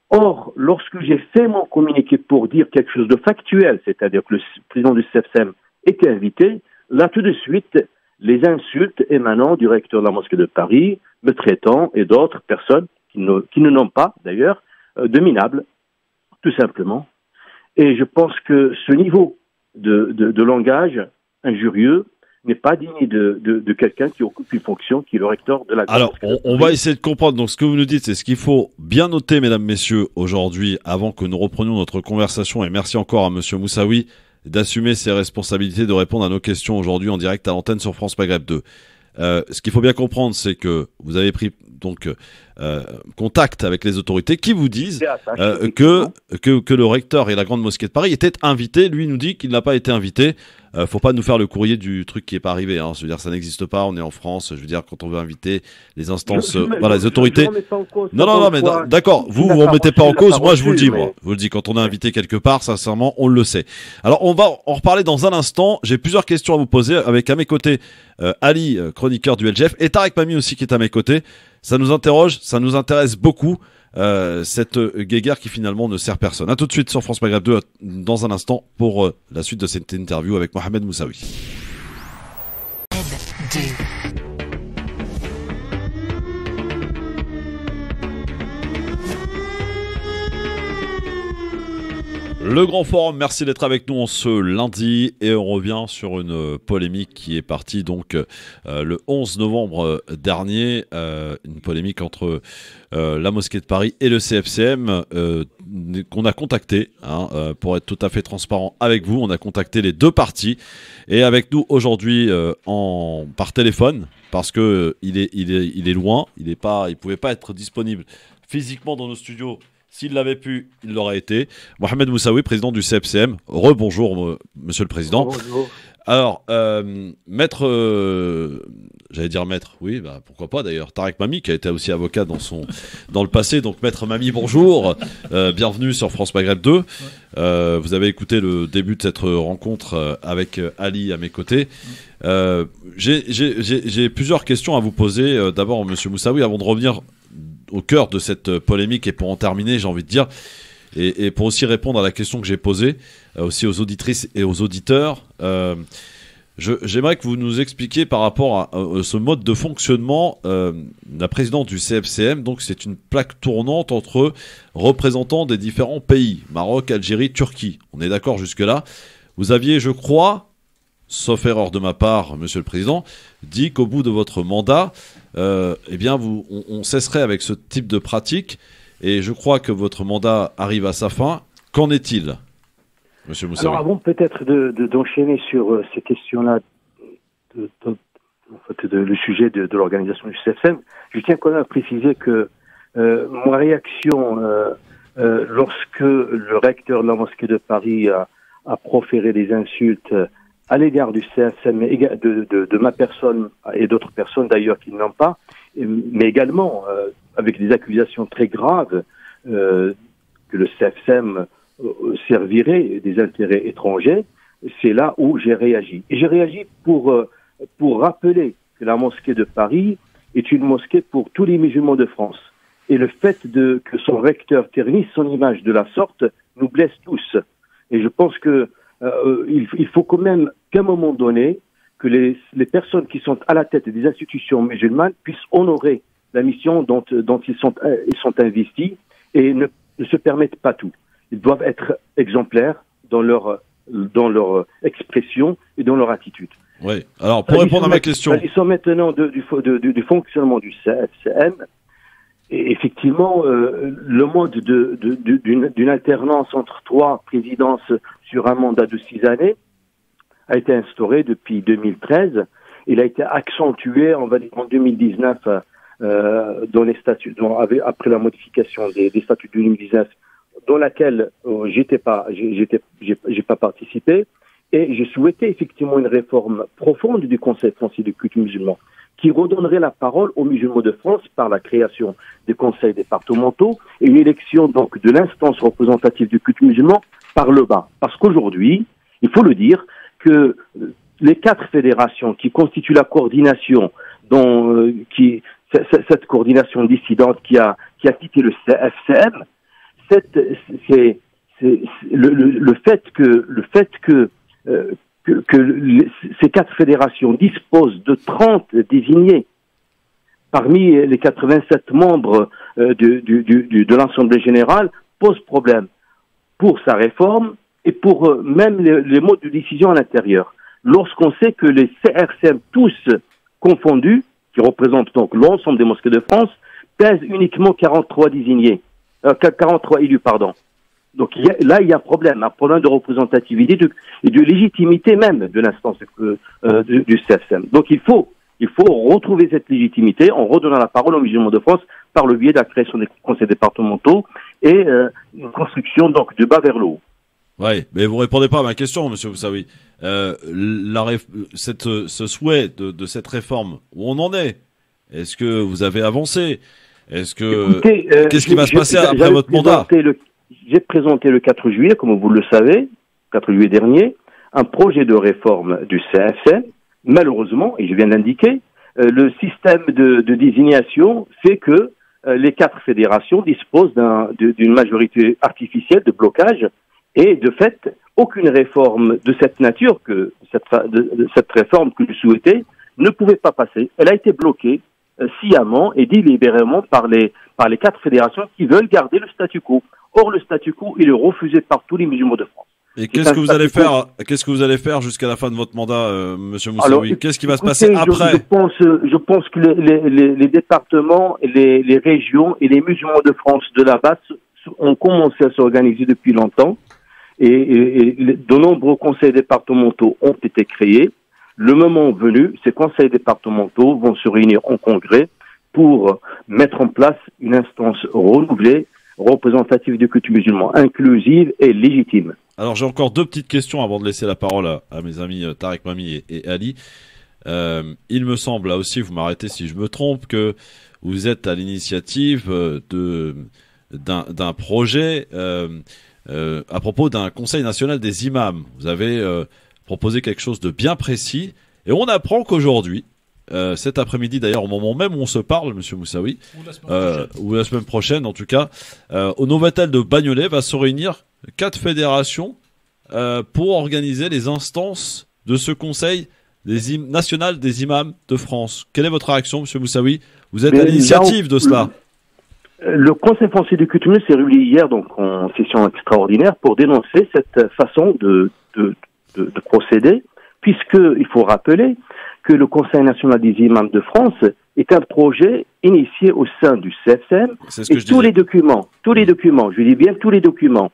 Or, lorsque j'ai fait mon communiqué pour dire quelque chose de factuel, c'est-à-dire que le président du CFCM était invité, là tout de suite, les insultes émanant du recteur de la mosquée de Paris, me traitant et d'autres personnes qui ne nomment pas d'ailleurs, de minables, tout simplement. Et je pense que ce niveau de langage injurieux n'est pas digne de quelqu'un qui occupe une fonction qui est le recteur de la... Alors, on va essayer de comprendre. Donc, ce que vous nous dites, c'est ce qu'il faut bien noter, mesdames, messieurs, aujourd'hui, avant que nous reprenions notre conversation. Et merci encore à monsieur Moussaoui d'assumer ses responsabilités, de répondre à nos questions aujourd'hui en direct à l'antenne sur France Maghreb 2. Ce qu'il faut bien comprendre, c'est que vous avez pris donc contact avec les autorités qui vous disent que le recteur et la grande mosquée de Paris étaient invités. Lui nous dit qu'il n'a pas été invité. Faut pas nous faire le courrier du truc qui est pas arrivé. Hein. Je veux dire, ça n'existe pas. On est en France. Je veux dire, quand on veut inviter les instances, voilà, les autorités. Non, mais d'accord. Vous remettez pas en cause. Moi, je vous le dis. Moi, je vous le dis. Quand on est invité quelque part, sincèrement, on le sait. Alors, on va en reparler dans un instant. J'ai plusieurs questions à vous poser avec à mes côtés Ali, chroniqueur du LGF, et Tarek Mami aussi qui est à mes côtés. Ça nous interroge, ça nous intéresse beaucoup. Cette guéguerre qui finalement ne sert personne. A tout de suite sur France Maghreb 2 dans un instant pour la suite de cette interview avec Mohamed Moussaoui. Le Grand Forum, merci d'être avec nous en ce lundi et on revient sur une polémique qui est partie donc le 11 novembre dernier, une polémique entre la mosquée de Paris et le CFCM qu'on a contacté, pour être tout à fait transparent avec vous, on a contacté les deux parties et avec nous aujourd'hui par téléphone parce que il est loin, il pouvait pas être disponible physiquement dans nos studios. S'il l'avait pu, il l'aurait été. Mohamed Moussaoui, président du CFCM. Rebonjour, monsieur le président. Bonjour. Alors, maître, j'allais dire maître, oui, bah, pourquoi pas d'ailleurs. Tarek Mami, qui a été aussi avocat dans le passé. Donc, maître Mami, bonjour. Bienvenue sur France Maghreb 2. Vous avez écouté le début de cette rencontre avec Ali à mes côtés. J'ai plusieurs questions à vous poser. D'abord, monsieur Moussaoui, avant de revenir au cœur de cette polémique et pour en terminer, j'ai envie de dire, et pour aussi répondre à la question que j'ai posée aussi aux auditrices et aux auditeurs, j'aimerais que vous nous expliquiez par rapport à ce mode de fonctionnement. La présidente du CFCM, donc c'est une plaque tournante entre représentants des différents pays, Maroc, Algérie, Turquie. On est d'accord jusque-là. Vous aviez, je crois, sauf erreur de ma part, monsieur le président, dit qu'au bout de votre mandat, eh bien, on cesserait avec ce type de pratique. Et je crois que votre mandat arrive à sa fin. Qu'en est-il, monsieur Moussaoui? Alors, avant peut-être d'enchaîner sur ces questions-là, le sujet de l'organisation du CFCM, je tiens quand même à préciser que ma réaction lorsque le recteur de la mosquée de Paris a proféré des insultes à l'égard du CFCM, de ma personne et d'autres personnes d'ailleurs qui n'ont pas, mais également avec des accusations très graves que le CFCM servirait des intérêts étrangers, c'est là où j'ai réagi. Et j'ai réagi pour rappeler que la mosquée de Paris est une mosquée pour tous les musulmans de France. Et le fait que son recteur ternisse son image de la sorte nous blesse tous. Et je pense que il faut quand même qu'à un moment donné, que les personnes qui sont à la tête des institutions musulmanes puissent honorer la mission dont ils sont investis et ne se permettent pas tout. Ils doivent être exemplaires dans leur expression et dans leur attitude. Oui. Alors, pour répondre à ma question. Ils sont maintenant du fonctionnement du CFCM. effectivement, le mode d'une alternance entre 3 présidences sur un mandat de 6 années a été instauré depuis 2013. Il a été accentué, on va dire, en 2019 dans les statuts, après la modification des statuts de 2019, dans laquelle j'ai pas participé. Et je souhaitais effectivement une réforme profonde du Conseil français du culte musulman, qui redonnerait la parole aux musulmans de France par la création des conseils départementaux et une élection donc de l'instance représentative du culte musulman par le bas. Parce qu'aujourd'hui, il faut le dire, que les 4 fédérations qui constituent la coordination, cette coordination dissidente qui a quitté le CFCM, le fait que ces 4 fédérations disposent de 30 désignés parmi les 87 membres de l'Assemblée générale pose problème pour sa réforme et pour même les modes de décision à l'intérieur. Lorsqu'on sait que les CRCM, tous confondus, qui représentent donc l'ensemble des mosquées de France, pèsent uniquement 43 élus, pardon. Donc il y a un problème de représentativité et de légitimité même de l'instance du CFCM. Donc il faut retrouver cette légitimité en redonnant la parole aux musulmans de France par le biais de la création des conseils départementaux et une construction donc de bas vers le haut. Ouais, mais vous répondez pas à ma question, monsieur Moussaoui. Ce souhait de cette réforme, où on en est? Est-ce que vous avez avancé? Qu'est-ce qui va se passer après votre mandat? J'ai présenté le 4 juillet, comme vous le savez, 4 juillet dernier, un projet de réforme du CFCM. Malheureusement, et je viens d'indiquer, le système de désignation fait que les 4 fédérations disposent d'une majorité artificielle de blocage et de fait, aucune réforme de cette nature, cette réforme que je souhaitais, ne pouvait pas passer. Elle a été bloquée sciemment et délibérément par les 4 fédérations qui veulent garder le statu quo. Or, le statu quo, il est refusé par tous les musulmans de France. Et qu'est-ce que vous allez faire? Qu'est-ce que vous allez faire jusqu'à la fin de votre mandat, monsieur Moussaoui? Qu'est-ce qui va se passer après? Je pense que les départements, les régions et les musulmans de France de la base ont commencé à s'organiser depuis longtemps. Et de nombreux conseils départementaux ont été créés. Le moment venu, ces conseils départementaux vont se réunir en congrès pour mettre en place une instance renouvelée, représentative du culte musulman, inclusive et légitime. Alors j'ai encore 2 petites questions avant de laisser la parole à mes amis Tarek Mami et Ali. Il me semble, là aussi, vous m'arrêtez si je me trompe, que vous êtes à l'initiative d'un projet à propos d'un conseil national des imams. Vous avez proposé quelque chose de bien précis et on apprend qu'aujourd'hui, cet après-midi d'ailleurs, au moment même où on se parle, monsieur Moussaoui, ou la semaine prochaine en tout cas, au Novotel de Bagnolet va se réunir 4 fédérations pour organiser les instances de ce conseil national des imams de France. Quelle est votre réaction, monsieur Moussaoui? Vous êtes à l'initiative de cela. Le Conseil français du culte musulman s'est réuni hier donc en session extraordinaire pour dénoncer cette façon de procéder, puisqu'il faut rappeler que le Conseil national des imams de France est un projet initié au sein du CFCM et tous les documents, je dis bien tous les documents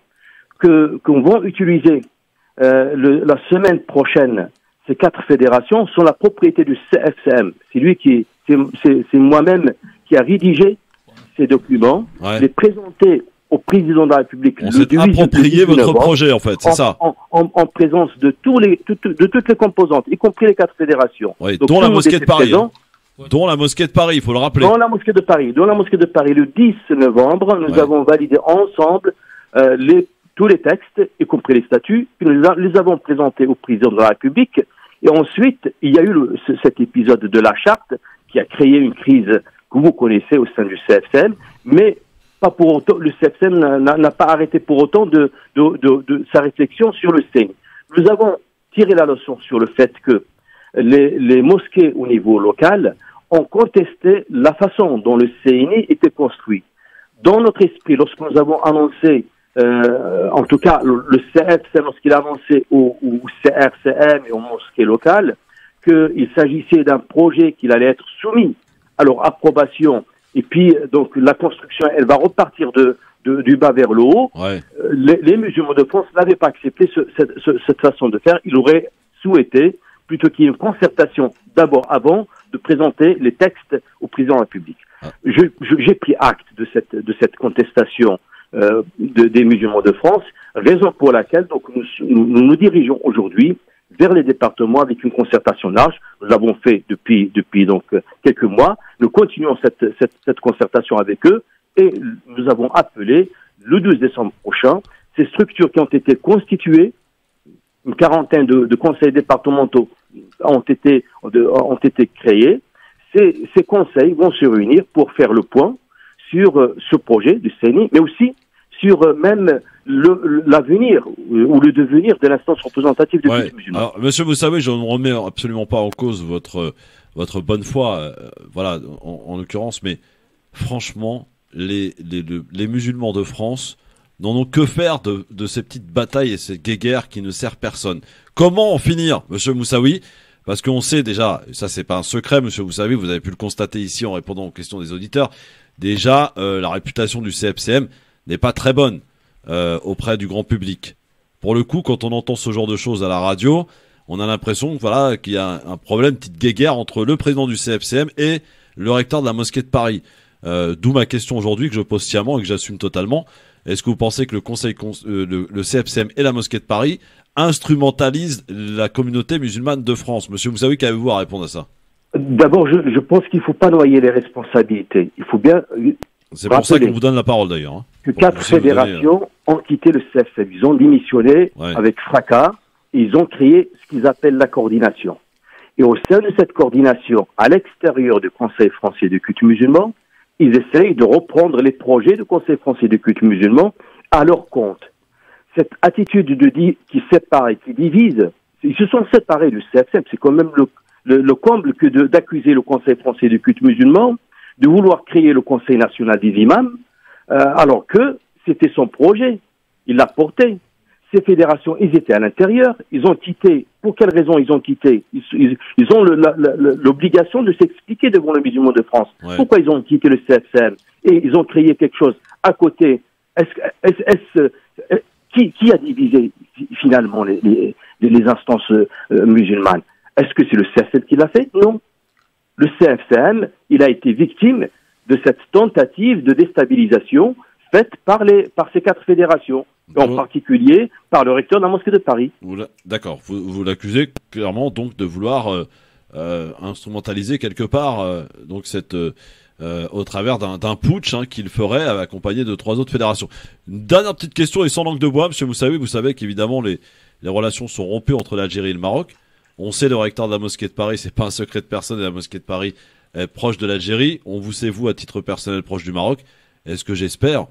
qu'on va utiliser la semaine prochaine, ces 4 fédérations sont la propriété du CFCM. C'est moi-même qui a rédigé ces documents, les présenter au président de la République. On s'est approprié votre projet, en fait, c'est ça. En présence de toutes les composantes, y compris les 4 fédérations. Oui, dont la mosquée de Paris. Dont la mosquée de Paris, il faut le rappeler. Dans la mosquée de Paris, le 10 novembre, nous avons validé ensemble tous les textes, y compris les statuts, puis nous les avons présentés au président de la République. Et ensuite, il y a eu cet épisode de la charte qui a créé une crise que vous connaissez au sein du CFCM, mais pas pour autant, le CFCM n'a pas arrêté pour autant de sa réflexion sur le CNI. Nous avons tiré la leçon sur le fait que les mosquées au niveau local ont contesté la façon dont le CNI était construit. Dans notre esprit, lorsque nous avons annoncé, en tout cas le CFCM, lorsqu'il a avancé au CRCM et aux mosquées locales, qu'il s'agissait d'un projet qu'il allait être soumis à leur approbation et puis donc la construction, elle va repartir du bas vers le haut. Ouais. Les musulmans de France n'avaient pas accepté cette façon de faire. Ils auraient souhaité plutôt qu'il y ait une concertation d'abord avant de présenter les textes au président de la République. Ah. J'ai pris acte de cette contestation des musulmans de France, raison pour laquelle donc nous dirigeons aujourd'hui vers les départements avec une concertation large. Nous l'avons fait depuis donc quelques mois. Nous continuons cette concertation avec eux et nous avons appelé le 12 décembre prochain ces structures qui ont été constituées, une quarantaine de conseils départementaux ont été créés. Ces conseils vont se réunir pour faire le point sur ce projet du CNI, mais aussi sur même l'avenir ou le devenir de l'instance représentative de culte musulman. Alors, monsieur Moussaoui, je ne remets absolument pas en cause votre bonne foi, voilà, en l'occurrence, mais franchement, les musulmans de France n'en ont que faire de ces petites batailles et ces guéguerres qui ne servent personne. Comment en finir, monsieur Moussaoui? Parce qu'on sait déjà, ça c'est pas un secret, monsieur Moussaoui, vous avez pu le constater ici en répondant aux questions des auditeurs, déjà la réputation du CFCM n'est pas très bonne auprès du grand public. Pour le coup, quand on entend ce genre de choses à la radio, on a l'impression voilà, qu'il y a un problème, une petite guéguerre entre le président du CFCM et le recteur de la mosquée de Paris. D'où ma question aujourd'hui que je pose sciemment et que j'assume totalement. Est-ce que vous pensez que le CFCM et la mosquée de Paris instrumentalisent la communauté musulmane de France? Monsieur Moussaoui, qu'avez-vous à répondre à ça? D'abord, je pense qu'il ne faut pas noyer les responsabilités. Il faut bien... C'est pour ça qu'on vous donne la parole d'ailleurs. Hein, que 4 fédérations ont quitté le CFCM. Ils ont démissionné avec fracas et ils ont créé ce qu'ils appellent la coordination. Et au sein de cette coordination, à l'extérieur du Conseil français de culte musulman, ils essayent de reprendre les projets du Conseil français de culte musulman à leur compte. Cette attitude qui sépare et qui divise, ils se sont séparés du CFCM. C'est quand même le comble que d'accuser le Conseil français de culte musulman de vouloir créer le Conseil national des imams, alors que c'était son projet. Il l'a porté. Ces fédérations, ils étaient à l'intérieur. Ils ont quitté. Pour quelles raisons ils ont quitté? Ils ont l'obligation de s'expliquer devant le musulman de France. Ouais. Pourquoi ils ont quitté le CFCM? Et ils ont créé quelque chose à côté. Qui a divisé finalement les instances musulmanes? Est-ce que c'est le CFCM qui l'a fait? Non. Le CFCM, il a été victime de cette tentative de déstabilisation faite par ces 4 fédérations, en particulier par le recteur de la mosquée de Paris. D'accord, vous l'accusez clairement donc de vouloir instrumentaliser quelque part donc au travers d'un putsch qu'il ferait accompagné de 3 autres fédérations. Une dernière petite question et sans langue de bois, monsieur Moussaoui, vous savez qu'évidemment les relations sont rompues entre l'Algérie et le Maroc. On sait le recteur de la mosquée de Paris, c'est pas un secret de personne, et la mosquée de Paris est proche de l'Algérie. On vous sait, vous, à titre personnel, proche du Maroc. Est-ce que j'espère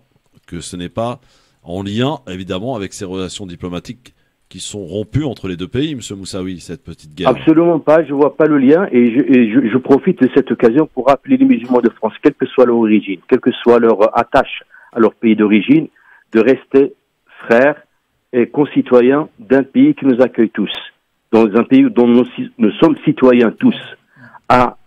que ce n'est pas en lien, évidemment, avec ces relations diplomatiques qui sont rompues entre les deux pays, monsieur Moussaoui, cette petite guerre? Absolument pas, je vois pas le lien et je profite de cette occasion pour rappeler les musulmans de France, quelle que soit leur origine, quelle que soit leur attache à leur pays d'origine, de rester frères et concitoyens d'un pays qui nous accueille tous. Dans un pays dont nous sommes citoyens tous, à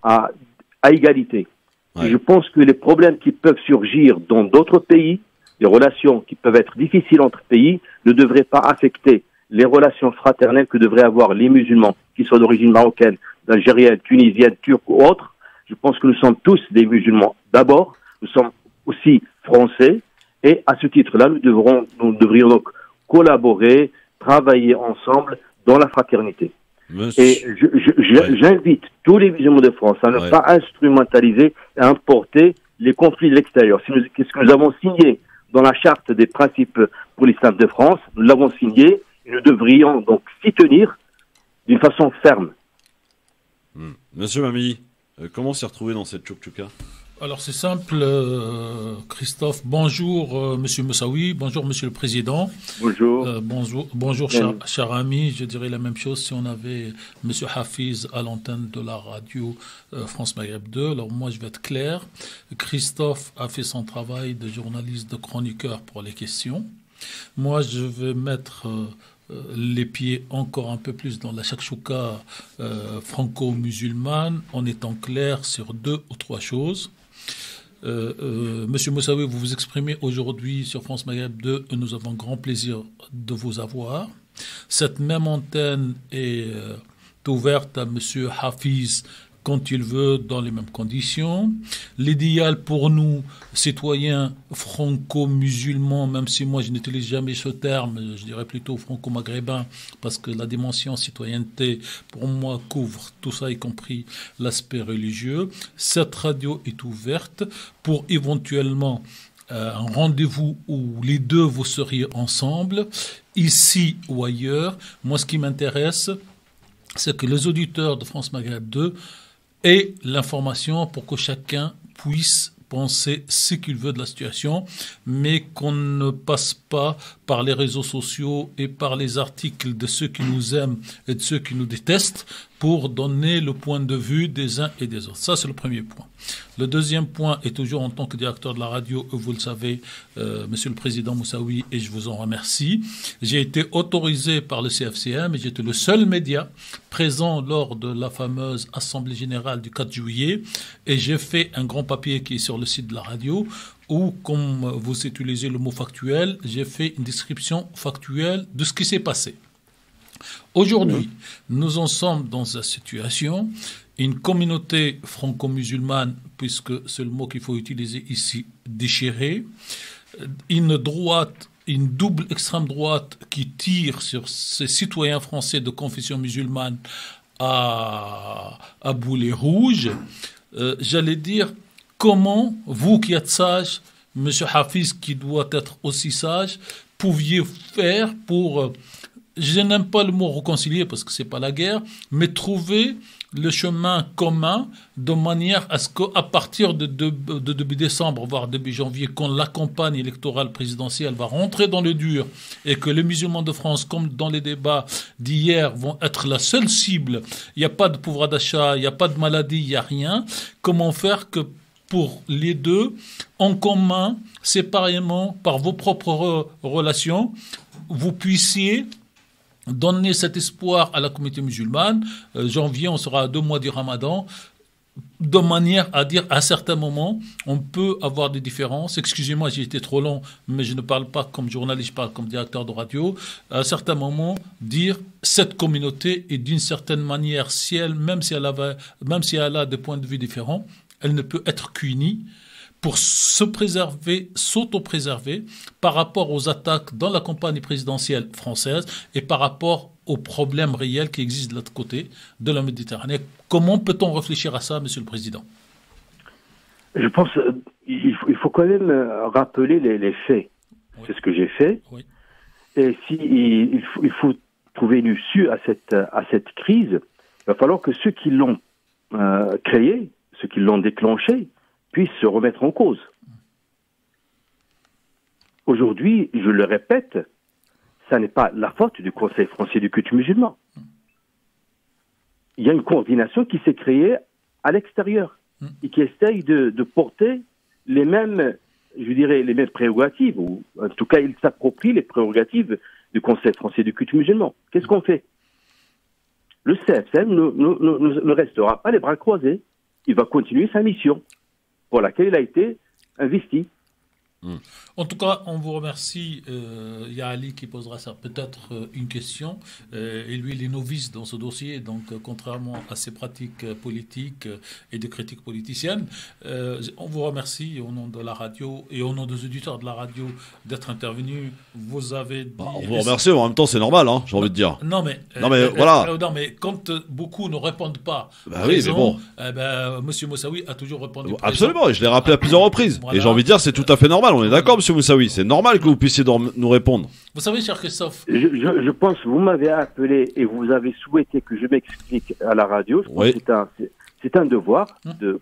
égalité. Ouais. Je pense que les problèmes qui peuvent surgir dans d'autres pays, les relations qui peuvent être difficiles entre pays, ne devraient pas affecter les relations fraternelles que devraient avoir les musulmans, qu'ils soient d'origine marocaine, algérienne, tunisienne, turque ou autre. Je pense que nous sommes tous des musulmans. D'abord, nous sommes aussi français, et à ce titre-là, nous devrions donc collaborer, travailler ensemble dans la fraternité. Monsieur... Et j'invite tous les musulmans de France à ne pas instrumentaliser et importer les conflits de l'extérieur. C'est ce que nous avons signé dans la charte des principes pour l'islam de France. Nous l'avons signé et nous devrions donc s'y tenir d'une façon ferme. Monsieur Mamie, comment s'y retrouver dans cette tchouk-tchouka? Alors c'est simple, Christophe. Bonjour Monsieur Moussaoui, bonjour Monsieur le Président. Bonjour. Bonjour cher ami. Je dirais la même chose si on avait Monsieur Hafiz à l'antenne de la radio France Maghreb 2. Alors moi je vais être clair. Christophe a fait son travail de journaliste, de chroniqueur pour les questions. Moi je vais mettre les pieds encore un peu plus dans la shakshuka franco-musulmane en étant clair sur 2 ou 3 choses. Monsieur Moussaoui, vous vous exprimez aujourd'hui sur France Maghreb 2 et nous avons grand plaisir de vous avoir. Cette même antenne est ouverte à Monsieur Hafiz quand il veut, dans les mêmes conditions. L'idéal pour nous, citoyens franco-musulmans, même si moi je n'utilise jamais ce terme, je dirais plutôt franco-maghrébin, parce que la dimension citoyenneté, pour moi, couvre tout ça, y compris l'aspect religieux. Cette radio est ouverte pour éventuellement un rendez-vous où les deux vous seriez ensemble, ici ou ailleurs. Moi, ce qui m'intéresse, c'est que les auditeurs de France Maghreb 2 aient l'information pour que chacun puisse penser ce qu'il veut de la situation, mais qu'on ne passe pas par les réseaux sociaux et par les articles de ceux qui nous aiment et de ceux qui nous détestent pour donner le point de vue des uns et des autres. Ça, c'est le premier point. Le deuxième point est toujours en tant que directeur de la radio, vous le savez, Monsieur le Président Moussaoui, et je vous en remercie. J'ai été autorisé par le CFCM et j'étais le seul média présent lors de la fameuse Assemblée Générale du 4 juillet et j'ai fait un grand papier qui est sur le site de la radio où, comme vous utilisez le mot factuel, j'ai fait une description factuelle de ce qui s'est passé. Aujourd'hui, nous en sommes dans une situation, une communauté franco-musulmane, puisque c'est le mot qu'il faut utiliser ici, déchirée, une double extrême droite qui tire sur ces citoyens français de confession musulmane à boulet rouge. J'allais dire, comment vous qui êtes sage, Monsieur Hafiz qui doit être aussi sage, pouviez faire pour... Je n'aime pas le mot réconcilier parce que c'est pas la guerre, mais trouver le chemin commun de manière à ce qu'à partir de début décembre, voire début janvier, quand la campagne électorale présidentielle va rentrer dans le dur et que les musulmans de France, comme dans les débats d'hier, vont être la seule cible, il n'y a pas de pouvoir d'achat, il n'y a pas de maladie, il n'y a rien, comment faire que pour les deux, en commun, séparément, par vos propres relations, vous puissiez donner cet espoir à la communauté musulmane. Janvier, on sera à 2 mois du Ramadan, de manière à dire à certains moments, on peut avoir des différences. Excusez-moi, j'ai été trop long, mais je ne parle pas comme journaliste, je parle comme directeur de radio. À certains moments, dire cette communauté est d'une certaine manière, même si elle a des points de vue différents, elle ne peut être qu'unie pour se préserver, s'auto-préserver par rapport aux attaques dans la campagne présidentielle française et par rapport aux problèmes réels qui existent de l'autre côté de la Méditerranée. Comment peut-on réfléchir à ça, Monsieur le Président ? Je pense qu'il faut quand même rappeler les faits. Oui. C'est ce que j'ai fait. Oui. Et il faut trouver une issue à cette crise, il va falloir que ceux qui l'ont créée, ceux qui l'ont déclenchée, puissent se remettre en cause. Aujourd'hui, je le répète, ça n'est pas la faute du Conseil français du culte musulman. Il y a une coordination qui s'est créée à l'extérieur et qui essaye de porter les mêmes, je dirais, les mêmes prérogatives, ou en tout cas, il s'approprie les prérogatives du Conseil français du culte musulman. Qu'est-ce qu'on fait ? Le CFCM ne restera pas les bras croisés. Il va continuer sa mission pour laquelle il a été investi. En tout cas, on vous remercie. Il y a Ali qui posera ça peut-être une question. Et lui, il est novice dans ce dossier, donc contrairement à ses pratiques politiques et de critiques politiciennes, on vous remercie au nom de la radio et au nom des auditeurs de la radio d'être intervenus. Vous avez dit... on vous remercie, mais en même temps, c'est normal, hein, j'ai envie de dire. Non, mais voilà. Non, mais quand beaucoup ne répondent pas, oui, mais bon. Monsieur Moussaoui a toujours répondu. Absolument, et je l'ai rappelé à plusieurs reprises. Voilà. Et j'ai envie de dire, c'est tout à fait normal. On est d'accord, Monsieur Moussaoui, c'est normal que vous puissiez nous répondre. Vous savez, cher Christophe, je pense que vous m'avez appelé et vous avez souhaité que je m'explique à la radio. Je pense que c'est un devoir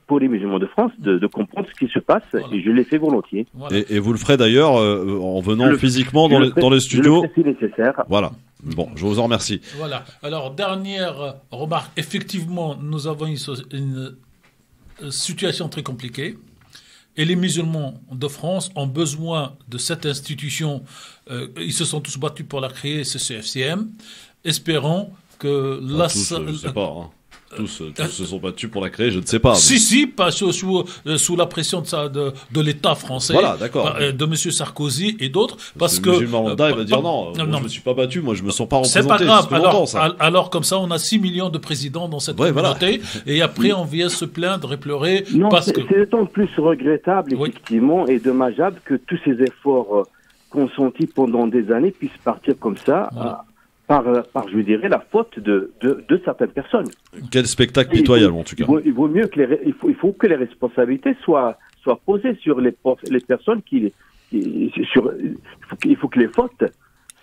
pour les musulmans de France de comprendre ce qui se passe, et je l'ai fait volontiers. Voilà. Et vous le ferez d'ailleurs en venant physiquement dans les studios. Je le ferai si nécessaire. Voilà. Bon, je vous en remercie. Voilà. Alors, dernière remarque. Effectivement, nous avons une situation très compliquée. Et les musulmans de France ont besoin de cette institution. Ils se sont tous battus pour la créer, ce CFCM. Espérons que tous se sont battus pour la créer, je ne sais pas. Si, pas sous la pression de l'État français, voilà, d'accord. De M. Sarkozy et d'autres, parce que... M. Lambda, il va dire non, moi, je me suis pas battu, moi je me sens pas représenté. C'est pas grave, longtemps, alors comme ça on a 6 millions de présidents dans cette communauté, et après on vient se plaindre et pleurer. Non, parce que... c'est d'autant plus regrettable, effectivement, et dommageable que tous ces efforts consentis pendant des années puissent partir comme ça, par, je dirais, la faute de certaines personnes. Quel spectacle pitoyable, en tout cas. Il vaut mieux que il faut que les responsabilités soient posées sur les personnes il faut que les fautes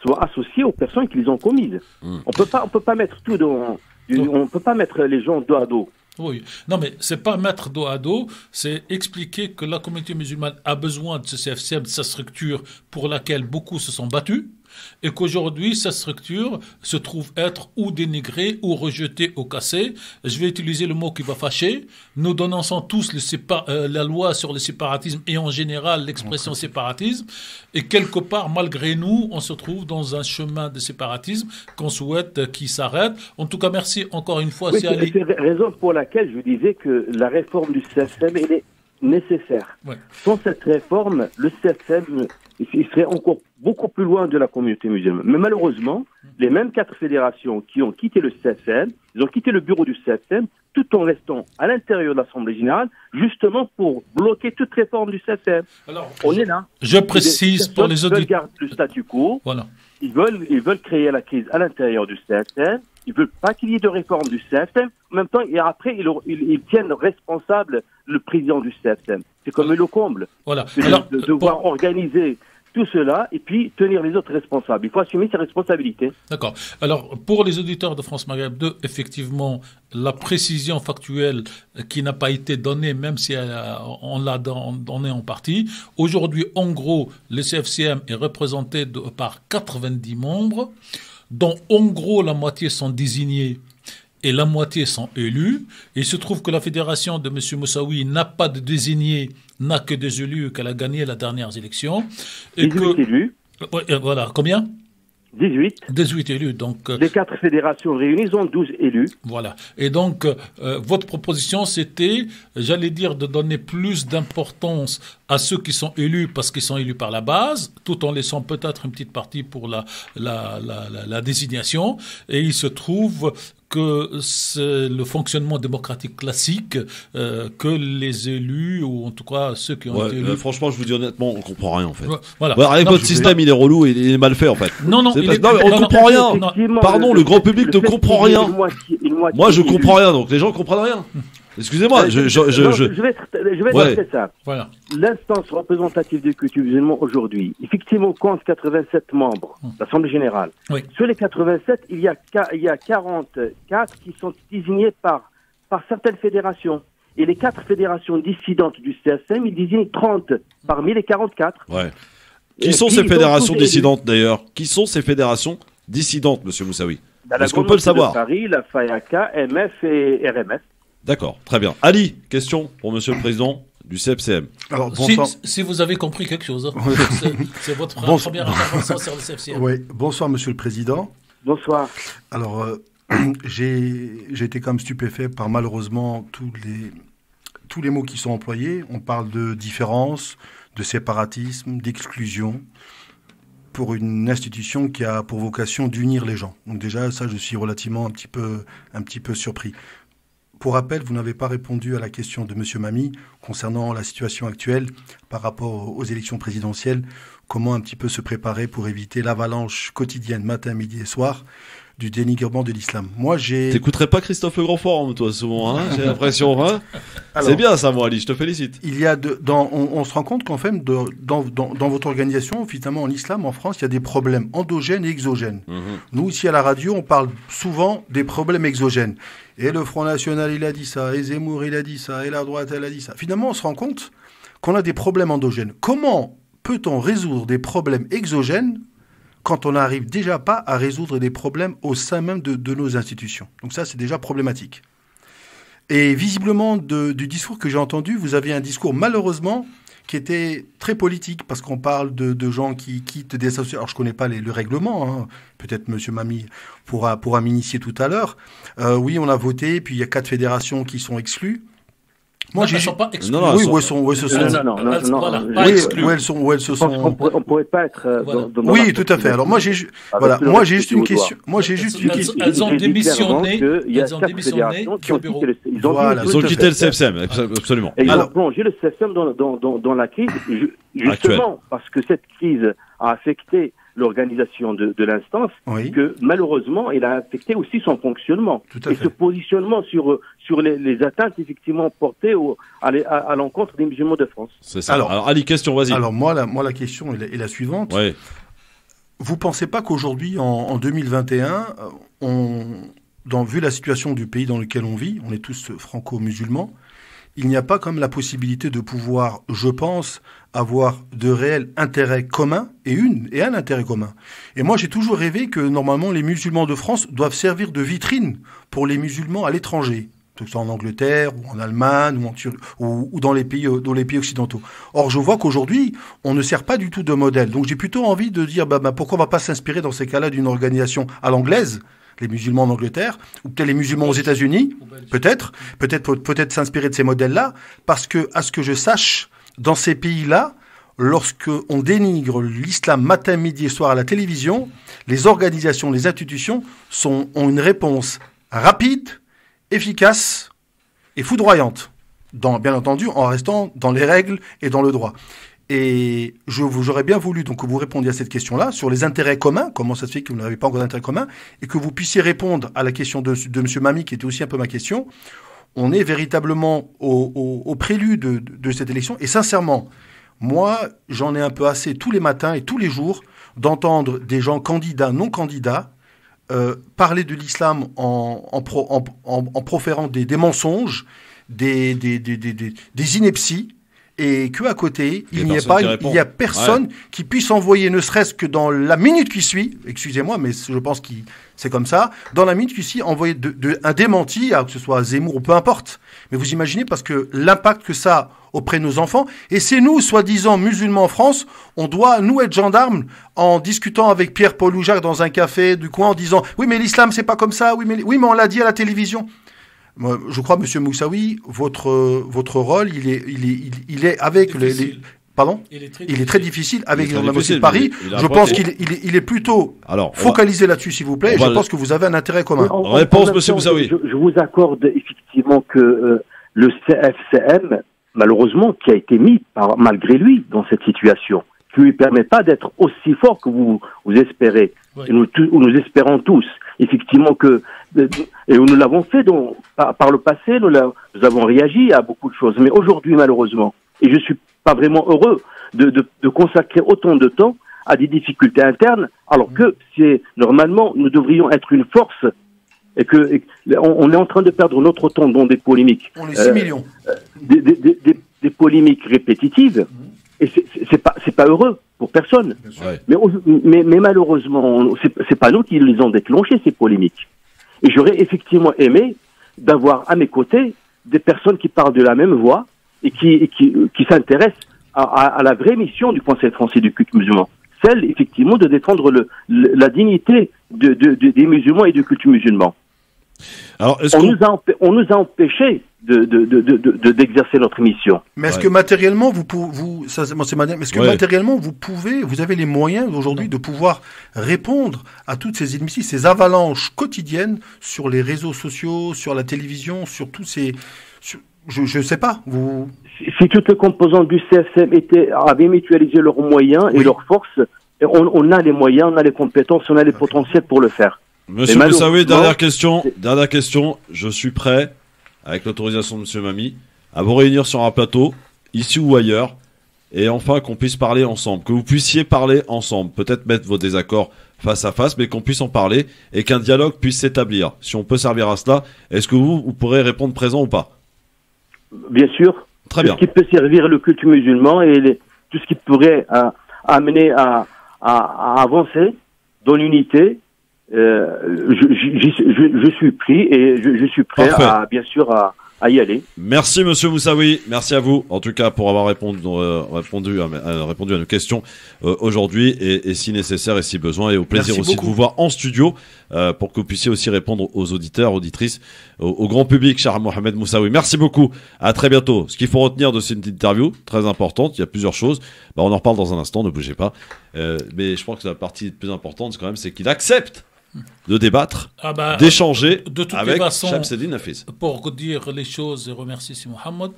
soient associées aux personnes qui les ont commises. On peut pas mettre tout on peut pas mettre les gens dos à dos. Oui, non mais c'est pas mettre dos à dos, c'est expliquer que la communauté musulmane a besoin de ce CFCM, de sa structure pour laquelle beaucoup se sont battus, et qu'aujourd'hui, cette structure se trouve être ou dénigrée ou rejetée ou cassée. Je vais utiliser le mot qui va fâcher. Nous dénonçons tous la loi sur le séparatisme et en général l'expression séparatisme. Et quelque part, malgré nous, on se trouve dans un chemin de séparatisme qu'on souhaite qui s'arrête. En tout cas, merci encore une fois. Oui, c'est la raison pour laquelle je disais que la réforme du CFCM est nécessaire. Ouais. Sans cette réforme, le CFCM il serait encore beaucoup plus loin de la communauté musulmane. Mais malheureusement, les mêmes 4 fédérations qui ont quitté le CFCM, ils ont quitté le bureau du CFCM tout en restant à l'intérieur de l'Assemblée générale, justement pour bloquer toute réforme du CFCM. Alors, on est là. Je précise pour les auditeurs. Ils veulent garder le statu quo. Voilà. Ils veulent créer la crise à l'intérieur du CFCM. Ils veulent pas qu'il y ait de réforme du CFCM. En même temps, et après, ils tiennent responsable le président du CFCM. C'est comme le comble. Voilà. Alors, de devoir organiser tout cela et puis tenir les autres responsables. Il faut assumer ses responsabilités. D'accord. Alors, pour les auditeurs de France Maghreb 2, effectivement, la précision factuelle qui n'a pas été donnée, même si on l'a donnée en partie. Aujourd'hui, en gros, le CFCM est représenté par 90 membres, dont en gros la moitié sont désignés et la moitié sont élus. Et il se trouve que la fédération de M. Moussaoui n'a pas de désignés, n'a que des élus, qu'elle a gagné la dernière élection. Et 18 élus. Voilà, combien ? 18 élus. Donc, les 4 fédérations réunies ont 12 élus. Voilà. Et donc, votre proposition, c'était, j'allais dire, de donner plus d'importance à ceux qui sont élus parce qu'ils sont élus par la base, tout en laissant peut-être une petite partie pour la désignation. Et il se trouve que c'est le fonctionnement démocratique classique que les élus, ou en tout cas ceux qui ont été élus... franchement, je vous dis honnêtement, on comprend rien en fait. Voilà. Votre système, il est relou et il est mal fait en fait. Non, on comprend rien. Pardon, le grand public ne comprend rien. Moi, je comprends rien, donc les gens comprennent rien. Excusez-moi, je vais être très simple. Voilà. L'instance représentative des cultures musulmanes aujourd'hui, effectivement, compte 87 membres, l'Assemblée générale. Oui. Sur les 87, il y a 44 qui sont désignés par certaines fédérations. Et les 4 fédérations dissidentes du CFCM, ils désignent 30 parmi les 44. Ouais. Qui sont ces fédérations dissidentes d'ailleurs ? Qui sont ces fédérations dissidentes, monsieur Moussaoui ? Est-ce qu'on peut le savoir ? Paris, la FAYACA, MF et RMF. D'accord, très bien. Ali, question pour monsieur le président du CFCM. Alors, si vous avez compris quelque chose, c'est votre première intervention sur le CFCM. Oui, bonsoir monsieur le président. Bonsoir. Alors, j'ai été quand même stupéfait par malheureusement tous les mots qui sont employés. On parle de différence, de séparatisme, d'exclusion pour une institution qui a pour vocation d'unir les gens. Donc déjà, ça, je suis relativement un petit peu surpris. Pour rappel, vous n'avez pas répondu à la question de M. Mami concernant la situation actuelle par rapport aux élections présidentielles. Comment un petit peu se préparer pour éviter l'avalanche quotidienne, matin, midi et soir, du dénigrement de l'islam. Moi, T'écouterais pas Christophe Le Grand Forum, toi, souvent, hein, j'ai l'impression, hein. C'est bien ça, moi, Ali, je te félicite. Il y a on se rend compte qu'en fait, dans votre organisation, finalement, en islam, en France, il y a des problèmes endogènes et exogènes. Nous, ici, à la radio, on parle souvent des problèmes exogènes. Et le Front National, il a dit ça, et Zemmour, il a dit ça, et la droite, elle a dit ça. Finalement, on se rend compte qu'on a des problèmes endogènes. Comment peut-on résoudre des problèmes exogènes quand on n'arrive déjà pas à résoudre des problèmes au sein même de nos institutions? Donc ça, c'est déjà problématique. Et visiblement, du discours que j'ai entendu, vous avez un discours malheureusement qui était très politique, parce qu'on parle de gens qui quittent des associations. Alors, je connais pas le règlement, hein. Peut-être Monsieur Mami pourra m'initier tout à l'heure. Oui, on a voté, puis il y a 4 fédérations qui sont exclues. Moi, elles ne sont pas exclues. Non, oui, où elles sont, où elles se sont. Non, voilà, oui, pas exclues. où elles se sont. On pourrait pas être. Dans oui, tout à fait. Alors moi, j'ai juste une question. Elles ont démissionné. Elles ont démissionné. Voilà, ils ont quitté le CFCM, absolument. Et ils ont plongé le CFCM dans la crise, justement parce que cette crise a affecté l'organisation de l'instance, que malheureusement, il a affecté aussi son fonctionnement. Et ce positionnement sur les atteintes effectivement portées à l'encontre des musulmans de France. C'est ça. Alors Ali, question, vas-y. Alors moi, la question est la suivante. Ouais. Vous pensez pas qu'aujourd'hui, en 2021, vu la situation du pays dans lequel on vit, on est tous franco-musulmans, il n'y a pas comme la possibilité de pouvoir, je pense, avoir de réels intérêts communs et un intérêt commun. Et moi, j'ai toujours rêvé que normalement les musulmans de France doivent servir de vitrine pour les musulmans à l'étranger, que ce soit en Angleterre ou en Allemagne ou dans les pays occidentaux. Or, je vois qu'aujourd'hui, on ne sert pas du tout de modèle. Donc, j'ai plutôt envie de dire, pourquoi on va pas s'inspirer dans ces cas-là d'une organisation à l'anglaise, les musulmans en Angleterre, ou peut-être les musulmans aux États-Unis, peut-être s'inspirer de ces modèles-là, parce que, à ce que je sache, dans ces pays-là, lorsque on dénigre l'islam matin, midi et soir à la télévision, les organisations, les institutions ont une réponse rapide, efficace et foudroyante, bien entendu en restant dans les règles et dans le droit. Et j'aurais bien voulu donc que vous répondiez à cette question-là sur les intérêts communs, comment ça se fait que vous n'avez pas encore d'intérêts communs, et que vous puissiez répondre à la question de M. Mami, qui était aussi un peu ma question. On est véritablement au prélude de cette élection, et sincèrement, moi, j'en ai un peu assez tous les matins et tous les jours d'entendre des gens candidats, non candidats, parler de l'islam en proférant des mensonges, des inepties, et qu'à côté, il n'y a personne qui puisse envoyer, ne serait-ce que dans la minute qui suit, excusez-moi, mais je pense que c'est comme ça, dans la minute qui suit, envoyer un démenti, que ce soit à Zemmour ou peu importe. Mais vous imaginez, parce que l'impact que ça a auprès de nos enfants, et c'est nous, soi-disant musulmans en France, on doit, nous, être gendarmes en discutant avec Pierre-Paul ou Jacques dans un café du coin en disant « Oui, mais l'islam, c'est pas comme ça, oui, mais on l'a dit à la télévision ». Je crois, Monsieur Moussaoui, votre rôle, il est avec pardon. Il est très difficile avec la mosquée de Paris. Je pense qu'il est plutôt focalisé là-dessus, s'il vous plaît. Je pense que vous avez un intérêt commun. Réponse, Monsieur Moussaoui. Je vous accorde effectivement que le CFCM, malheureusement, qui a été mis malgré lui dans cette situation, qui lui permet pas d'être aussi fort que vous espérez. Oui. Et nous espérons tous, effectivement, et nous l'avons fait par le passé, nous avons réagi à beaucoup de choses. Mais aujourd'hui, malheureusement, et je suis pas vraiment heureux de consacrer autant de temps à des difficultés internes, alors que normalement, nous devrions être une force, et on est en train de perdre notre temps dans des polémiques. On est 6 millions. Des polémiques répétitives. Et c'est pas heureux pour personne. Ouais. Mais malheureusement, c'est pas nous qui les ont déclenchés, ces polémiques. Et j'aurais effectivement aimé d'avoir à mes côtés des personnes qui parlent de la même voix et qui s'intéressent à la vraie mission du Conseil français du culte musulman. Celle, effectivement, de défendre la dignité des musulmans et du culte musulman. Alors, on nous a empêchés d'exercer notre mission. Mais est-ce que matériellement matériellement vous avez les moyens aujourd'hui de pouvoir répondre à toutes ces initiatives, ces avalanches quotidiennes sur les réseaux sociaux, sur la télévision, sur tous ces, je sais pas. Si toutes les composantes du CFCM avaient mutualisé leurs moyens et leurs forces, on a les moyens, on a les compétences, on a les potentiels pour le faire. Monsieur Moussaoui, dernière question. Je suis prêt, avec l'autorisation de Monsieur Mami, à vous réunir sur un plateau, ici ou ailleurs, et enfin qu'on puisse parler ensemble, que vous puissiez parler ensemble, peut-être mettre vos désaccords face à face, mais qu'on puisse en parler et qu'un dialogue puisse s'établir. Si on peut servir à cela, est-ce que vous pourrez répondre présent ou pas? Bien sûr. Très bien. Tout ce qui peut servir le culte musulman et tout ce qui pourrait amener à avancer dans l'unité. Je suis pris et je suis prêt à à y aller. Merci Monsieur Moussaoui, merci à vous en tout cas pour avoir répondu à nos questions aujourd'hui et si nécessaire et si besoin, et au plaisir Merci aussi beaucoup. de vous voir en studio pour que vous puissiez aussi répondre aux auditeurs, auditrices, au grand public, cher Mohamed Moussaoui. Merci beaucoup, à très bientôt. Ce qu'il faut retenir de cette interview, très importante, il y a plusieurs choses, on en reparle dans un instant, ne bougez pas, mais je pense que la partie plus importante quand même, c'est qu'il accepte de débattre, d'échanger avec Shamseddine Nafiz. Pour dire les choses et remercier Si Mohamed,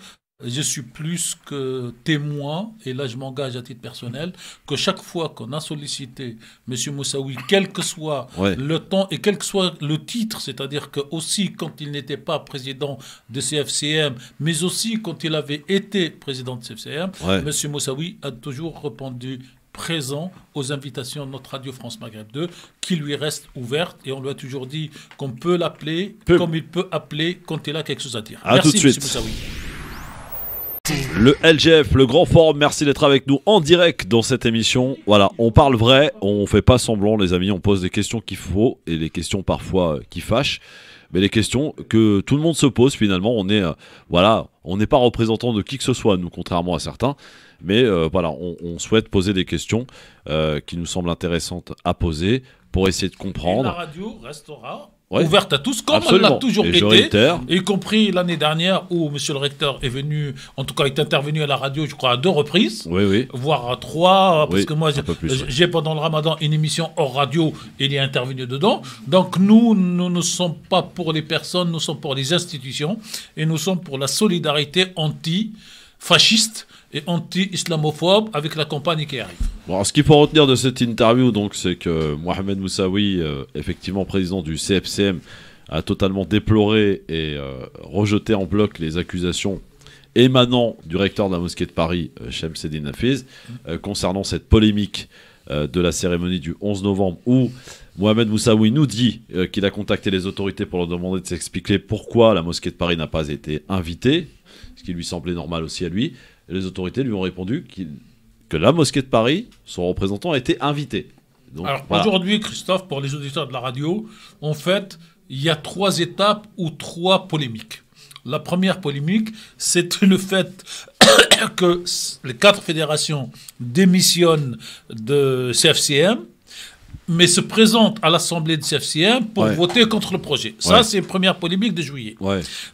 je suis plus que témoin, et là je m'engage à titre personnel, que chaque fois qu'on a sollicité M. Moussaoui, quel que soit le temps et quel que soit le titre, c'est-à-dire que aussi quand il n'était pas président de CFCM, mais aussi quand il avait été président de CFCM, M. Moussaoui a toujours répondu présent aux invitations de notre radio France Maghreb 2 qui lui reste ouverte, et on lui a toujours dit qu'on peut l'appeler comme il peut appeler quand il a quelque chose à dire. Merci, tout de suite. Moussaoui. Le LGF, le grand forum, merci d'être avec nous en direct dans cette émission. Voilà, on parle vrai, on fait pas semblant les amis, on pose des questions qu'il faut et les questions parfois qui fâchent, mais les questions que tout le monde se pose finalement. On est on n'est pas représentant de qui que ce soit nous, contrairement à certains. Mais on souhaite poser des questions qui nous semblent intéressantes à poser pour essayer de comprendre. Et la radio restera ouverte à tous, comme elle l'a toujours été, y compris l'année dernière où monsieur le recteur est venu, en tout cas est intervenu à la radio, je crois, à 2 reprises, voire à 3, parce que moi j'ai pendant le Ramadan une émission hors radio, et il est intervenu dedans. Donc nous ne sommes pas pour les personnes, nous sommes pour les institutions, et nous sommes pour la solidarité anti-fasciste et anti-islamophobe avec la campagne qui arrive. Bon, alors, ce qu'il faut retenir de cette interview, donc, c'est que Mohamed Moussaoui, effectivement président du CFCM, a totalement déploré et rejeté en bloc les accusations émanant du recteur de la mosquée de Paris, Shamseddine Nafiz, concernant cette polémique de la cérémonie du 11 novembre où Mohamed Moussaoui nous dit qu'il a contacté les autorités pour leur demander de s'expliquer pourquoi la mosquée de Paris n'a pas été invitée, ce qui lui semblait normal aussi à lui. Et les autorités lui ont répondu que la mosquée de Paris, son représentant, a été invité. Donc, alors aujourd'hui, Christophe, pour les auditeurs de la radio, en fait, il y a 3 étapes ou 3 polémiques. La première polémique, c'est le fait que les 4 fédérations démissionnent de CFCM, mais se présentent à l'Assemblée de CFCM pour voter contre le projet. Ça, c'est la première polémique de juillet.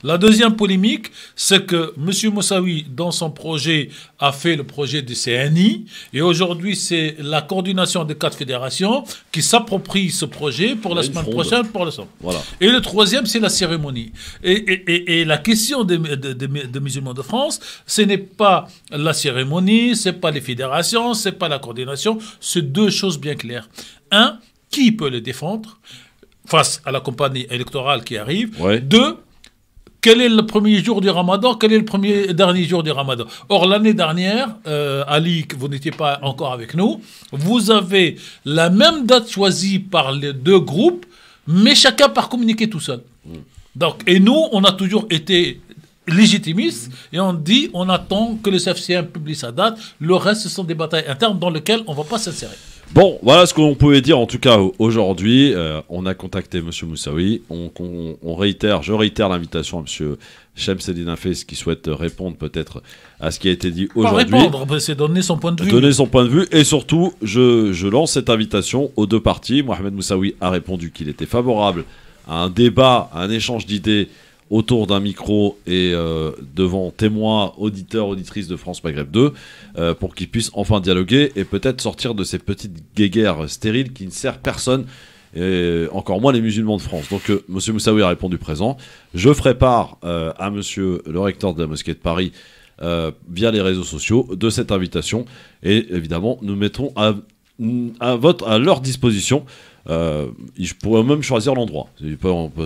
La deuxième polémique, c'est que M. Moussaoui, dans son projet, a fait le projet du CNI, et aujourd'hui, c'est la coordination des 4 fédérations qui s'approprie ce projet pour la semaine prochaine pour le somme. Et le troisième, c'est la cérémonie. Et la question des musulmans de France, ce n'est pas la cérémonie, c'est pas les fédérations, c'est pas la coordination, c'est 2 choses bien claires. 1, qui peut le défendre face à la campagne électorale qui arrive. 2, quel est le premier jour du Ramadan, quel est le dernier jour du Ramadan. Or, l'année dernière, Ali, vous n'étiez pas encore avec nous, vous avez la même date choisie par les 2 groupes, mais chacun par communiqué tout seul. Donc, et nous, on a toujours été légitimistes, et on dit, on attend que le CFCM publie sa date, le reste, ce sont des batailles internes dans lesquelles on ne va pas s'insérer. Bon, voilà ce qu'on pouvait dire en tout cas aujourd'hui. On a contacté M. Moussaoui. Je réitère l'invitation à M. Shamseddine Nafiz qui souhaite répondre peut-être à ce qui a été dit aujourd'hui. Pas répondre, c'est donner son point de vue. Donner son point de vue, et surtout, je lance cette invitation aux 2 parties. Mohamed Moussaoui a répondu qu'il était favorable à un débat, à un échange d'idées autour d'un micro et devant témoins, auditeurs, auditrices de France Maghreb 2 pour qu'ils puissent enfin dialoguer et peut-être sortir de ces petites guéguerres stériles qui ne servent personne, et encore moins les musulmans de France. Donc M. Moussaoui a répondu présent. Je ferai part à M. le recteur de la mosquée de Paris via les réseaux sociaux de cette invitation, et évidemment nous mettrons à leur disposition. Je pourrais même choisir l'endroit.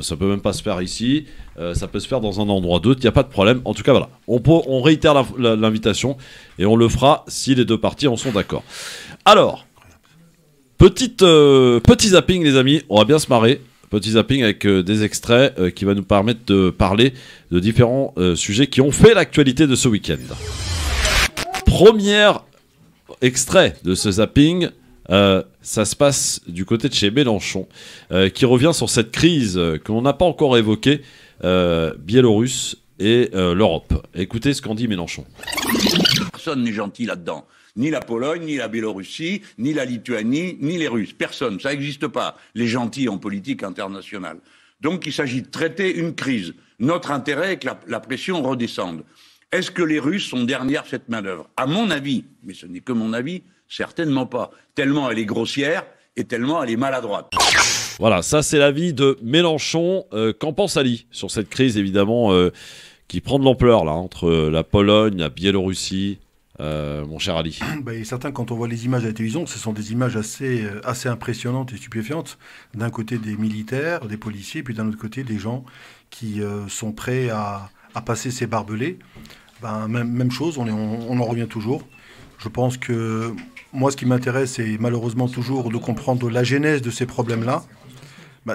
Ça peut même pas se faire ici, ça peut se faire dans un endroit d'autre, il n'y a pas de problème. En tout cas, voilà, on réitère l'invitation et on le fera si les 2 parties en sont d'accord. Alors, petit zapping les amis, on va bien se marrer. Petit zapping avec des extraits qui va nous permettre de parler de différents sujets qui ont fait l'actualité de ce week-end. Premier extrait de ce zapping. Ça se passe du côté de chez Mélenchon, qui revient sur cette crise que l'on n'a pas encore évoquée, biélorusse, et l'Europe. Écoutez ce qu'en dit Mélenchon. Personne n'est gentil là-dedans. Ni la Pologne, ni la Biélorussie, ni la Lituanie, ni les Russes. Personne. Ça n'existe pas, les gentils en politique internationale. Donc il s'agit de traiter une crise. Notre intérêt est que la pression redescende. Est-ce que les Russes sont derrière cette manœuvre? À mon avis, mais ce n'est que mon avis, certainement pas. Tellement elle est grossière et tellement elle est maladroite. Voilà, ça c'est l'avis de Mélenchon. Qu'en pense Ali sur cette crise, évidemment, qui prend de l'ampleur là entre la Pologne, la Biélorussie, mon cher Ali? Il est certain, quand on voit les images à la télévision, ce sont des images assez impressionnantes et stupéfiantes. D'un côté des militaires, des policiers, puis d'un autre côté des gens qui sont prêts à passer ces barbelés. Même chose, on en revient toujours. Je pense que moi, ce qui m'intéresse, c'est malheureusement toujours de comprendre la genèse de ces problèmes-là.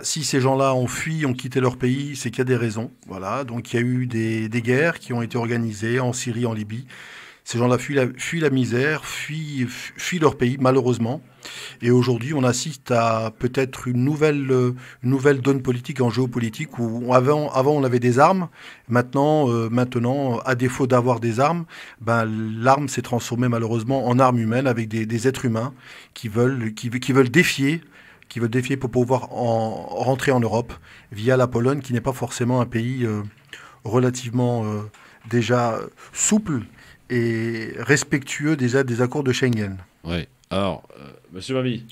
Si ces gens-là ont fui, ont quitté leur pays, c'est qu'il y a des raisons. Voilà. Donc il y a eu des guerres qui ont été organisées en Syrie, en Libye. Ces gens-là fuient la misère, fuient leur pays, malheureusement. Et aujourd'hui, on assiste à peut-être une nouvelle donne politique en géopolitique où avant on avait des armes. Maintenant, à défaut d'avoir des armes, l'arme s'est transformée malheureusement en arme humaine avec des êtres humains qui veulent défier pour pouvoir rentrer en Europe via la Pologne, qui n'est pas forcément un pays relativement déjà souple et respectueux des accords de Schengen. Oui. Alors, Monsieur Mami.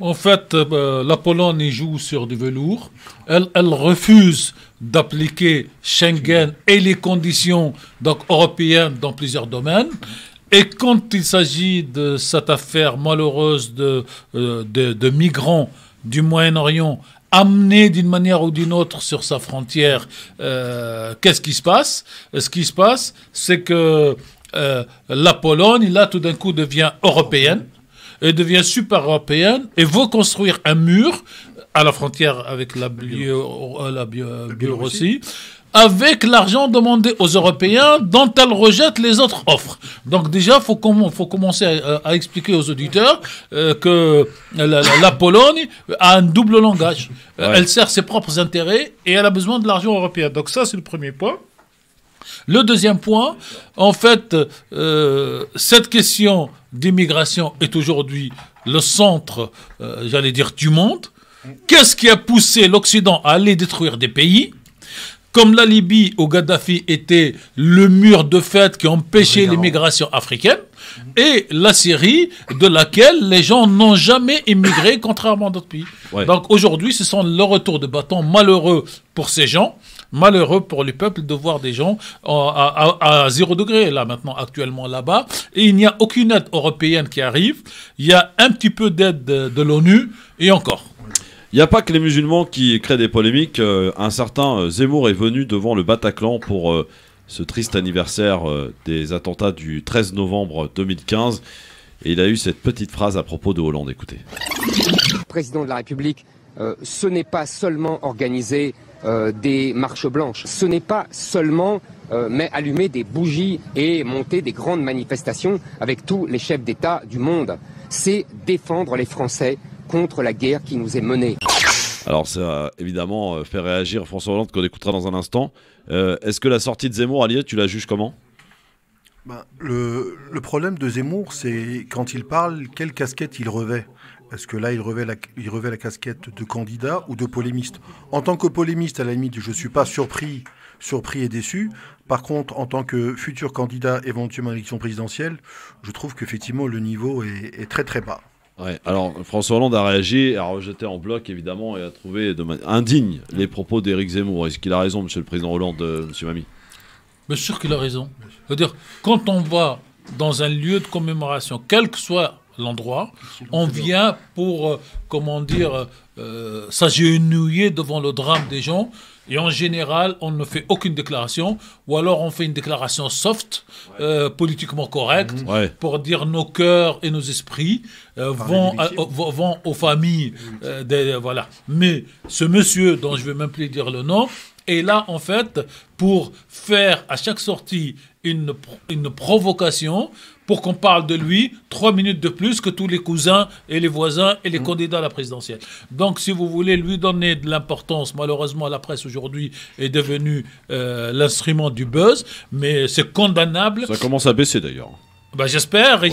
En fait, la Pologne y joue sur du velours. Elle refuse d'appliquer Schengen et les conditions européennes dans plusieurs domaines. Et quand il s'agit de cette affaire malheureuse de migrants du Moyen-Orient amenés d'une manière ou d'une autre sur sa frontière, qu'est-ce qui se passe? Ce qui se passe, c'est que la Pologne, là, tout d'un coup, devient européenne, et devient super européenne, et veut construire un mur à la frontière avec la Biélorussie, avec l'argent demandé aux Européens dont elle rejette les autres offres. Donc déjà, il faut commencer à expliquer aux auditeurs que la Pologne a un double langage. Elle sert ses propres intérêts et elle a besoin de l'argent européen. Donc ça, c'est le premier point. Le deuxième point, en fait, cette question d'immigration est aujourd'hui le centre, j'allais dire, du monde. Qu'est-ce qui a poussé l'Occident à aller détruire des pays ? Comme la Libye où Kadhafi était le mur de fait qui empêchait l'immigration africaine, et la Syrie de laquelle les gens n'ont jamais immigré, contrairement à d'autres pays. Ouais. Donc aujourd'hui, ce sont le retour de bâton malheureux pour ces gens, malheureux pour les peuples de voir des gens à 0 degré, là maintenant, actuellement là-bas, et il n'y a aucune aide européenne qui arrive, il y a un petit peu d'aide de l'ONU, et encore. Il n'y a pas que les musulmans qui créent des polémiques. Un certain Zemmour est venu devant le Bataclan pour ce triste anniversaire des attentats du 13 novembre 2015. Et il a eu cette petite phrase à propos de Hollande. Écoutez. Le président de la République, ce n'est pas seulement organiser des marches blanches. Ce n'est pas seulement mais allumer des bougies et monter des grandes manifestations avec tous les chefs d'État du monde. C'est défendre les Français contre la guerre qui nous est menée. Alors ça a évidemment fait réagir François Hollande qu'on écoutera dans un instant. Est-ce que la sortie de Zemmour, Ali, tu la juges comment ? Le problème de Zemmour, c'est quand il parle, quelle casquette il revêt. Est-ce que là, il revêt la casquette de candidat ou de polémiste ? En tant que polémiste, à la limite, je ne suis pas surpris et déçu. Par contre, en tant que futur candidat éventuellement à l'élection présidentielle, je trouve qu'effectivement, le niveau est très très bas. Ouais, alors François Hollande a réagi, a rejeté en bloc évidemment et a trouvé indigne les propos d'Éric Zemmour. Est-ce qu'il a raison, monsieur le président Hollande, monsieur Mami ? Bien sûr qu'il a raison. C'est-à-dire, quand on va dans un lieu de commémoration, quel que soit l'endroit, on vient pour, s'agenouiller devant le drame des gens. Et en général, on ne fait aucune déclaration, ou alors on fait une déclaration soft, politiquement correcte, pour dire nos cœurs et nos esprits vont aux familles. Voilà. Mais ce monsieur, dont je ne vais même plus dire le nom, est là, en fait, pour faire à chaque sortie une provocation pour qu'on parle de lui 3 minutes de plus que tous les cousins et les voisins et les candidats à la présidentielle. Donc, si vous voulez lui donner de l'importance, malheureusement, la presse aujourd'hui est devenue l'instrument du buzz, mais c'est condamnable. Ça commence à baisser d'ailleurs. Bah, j'espère. Ouais.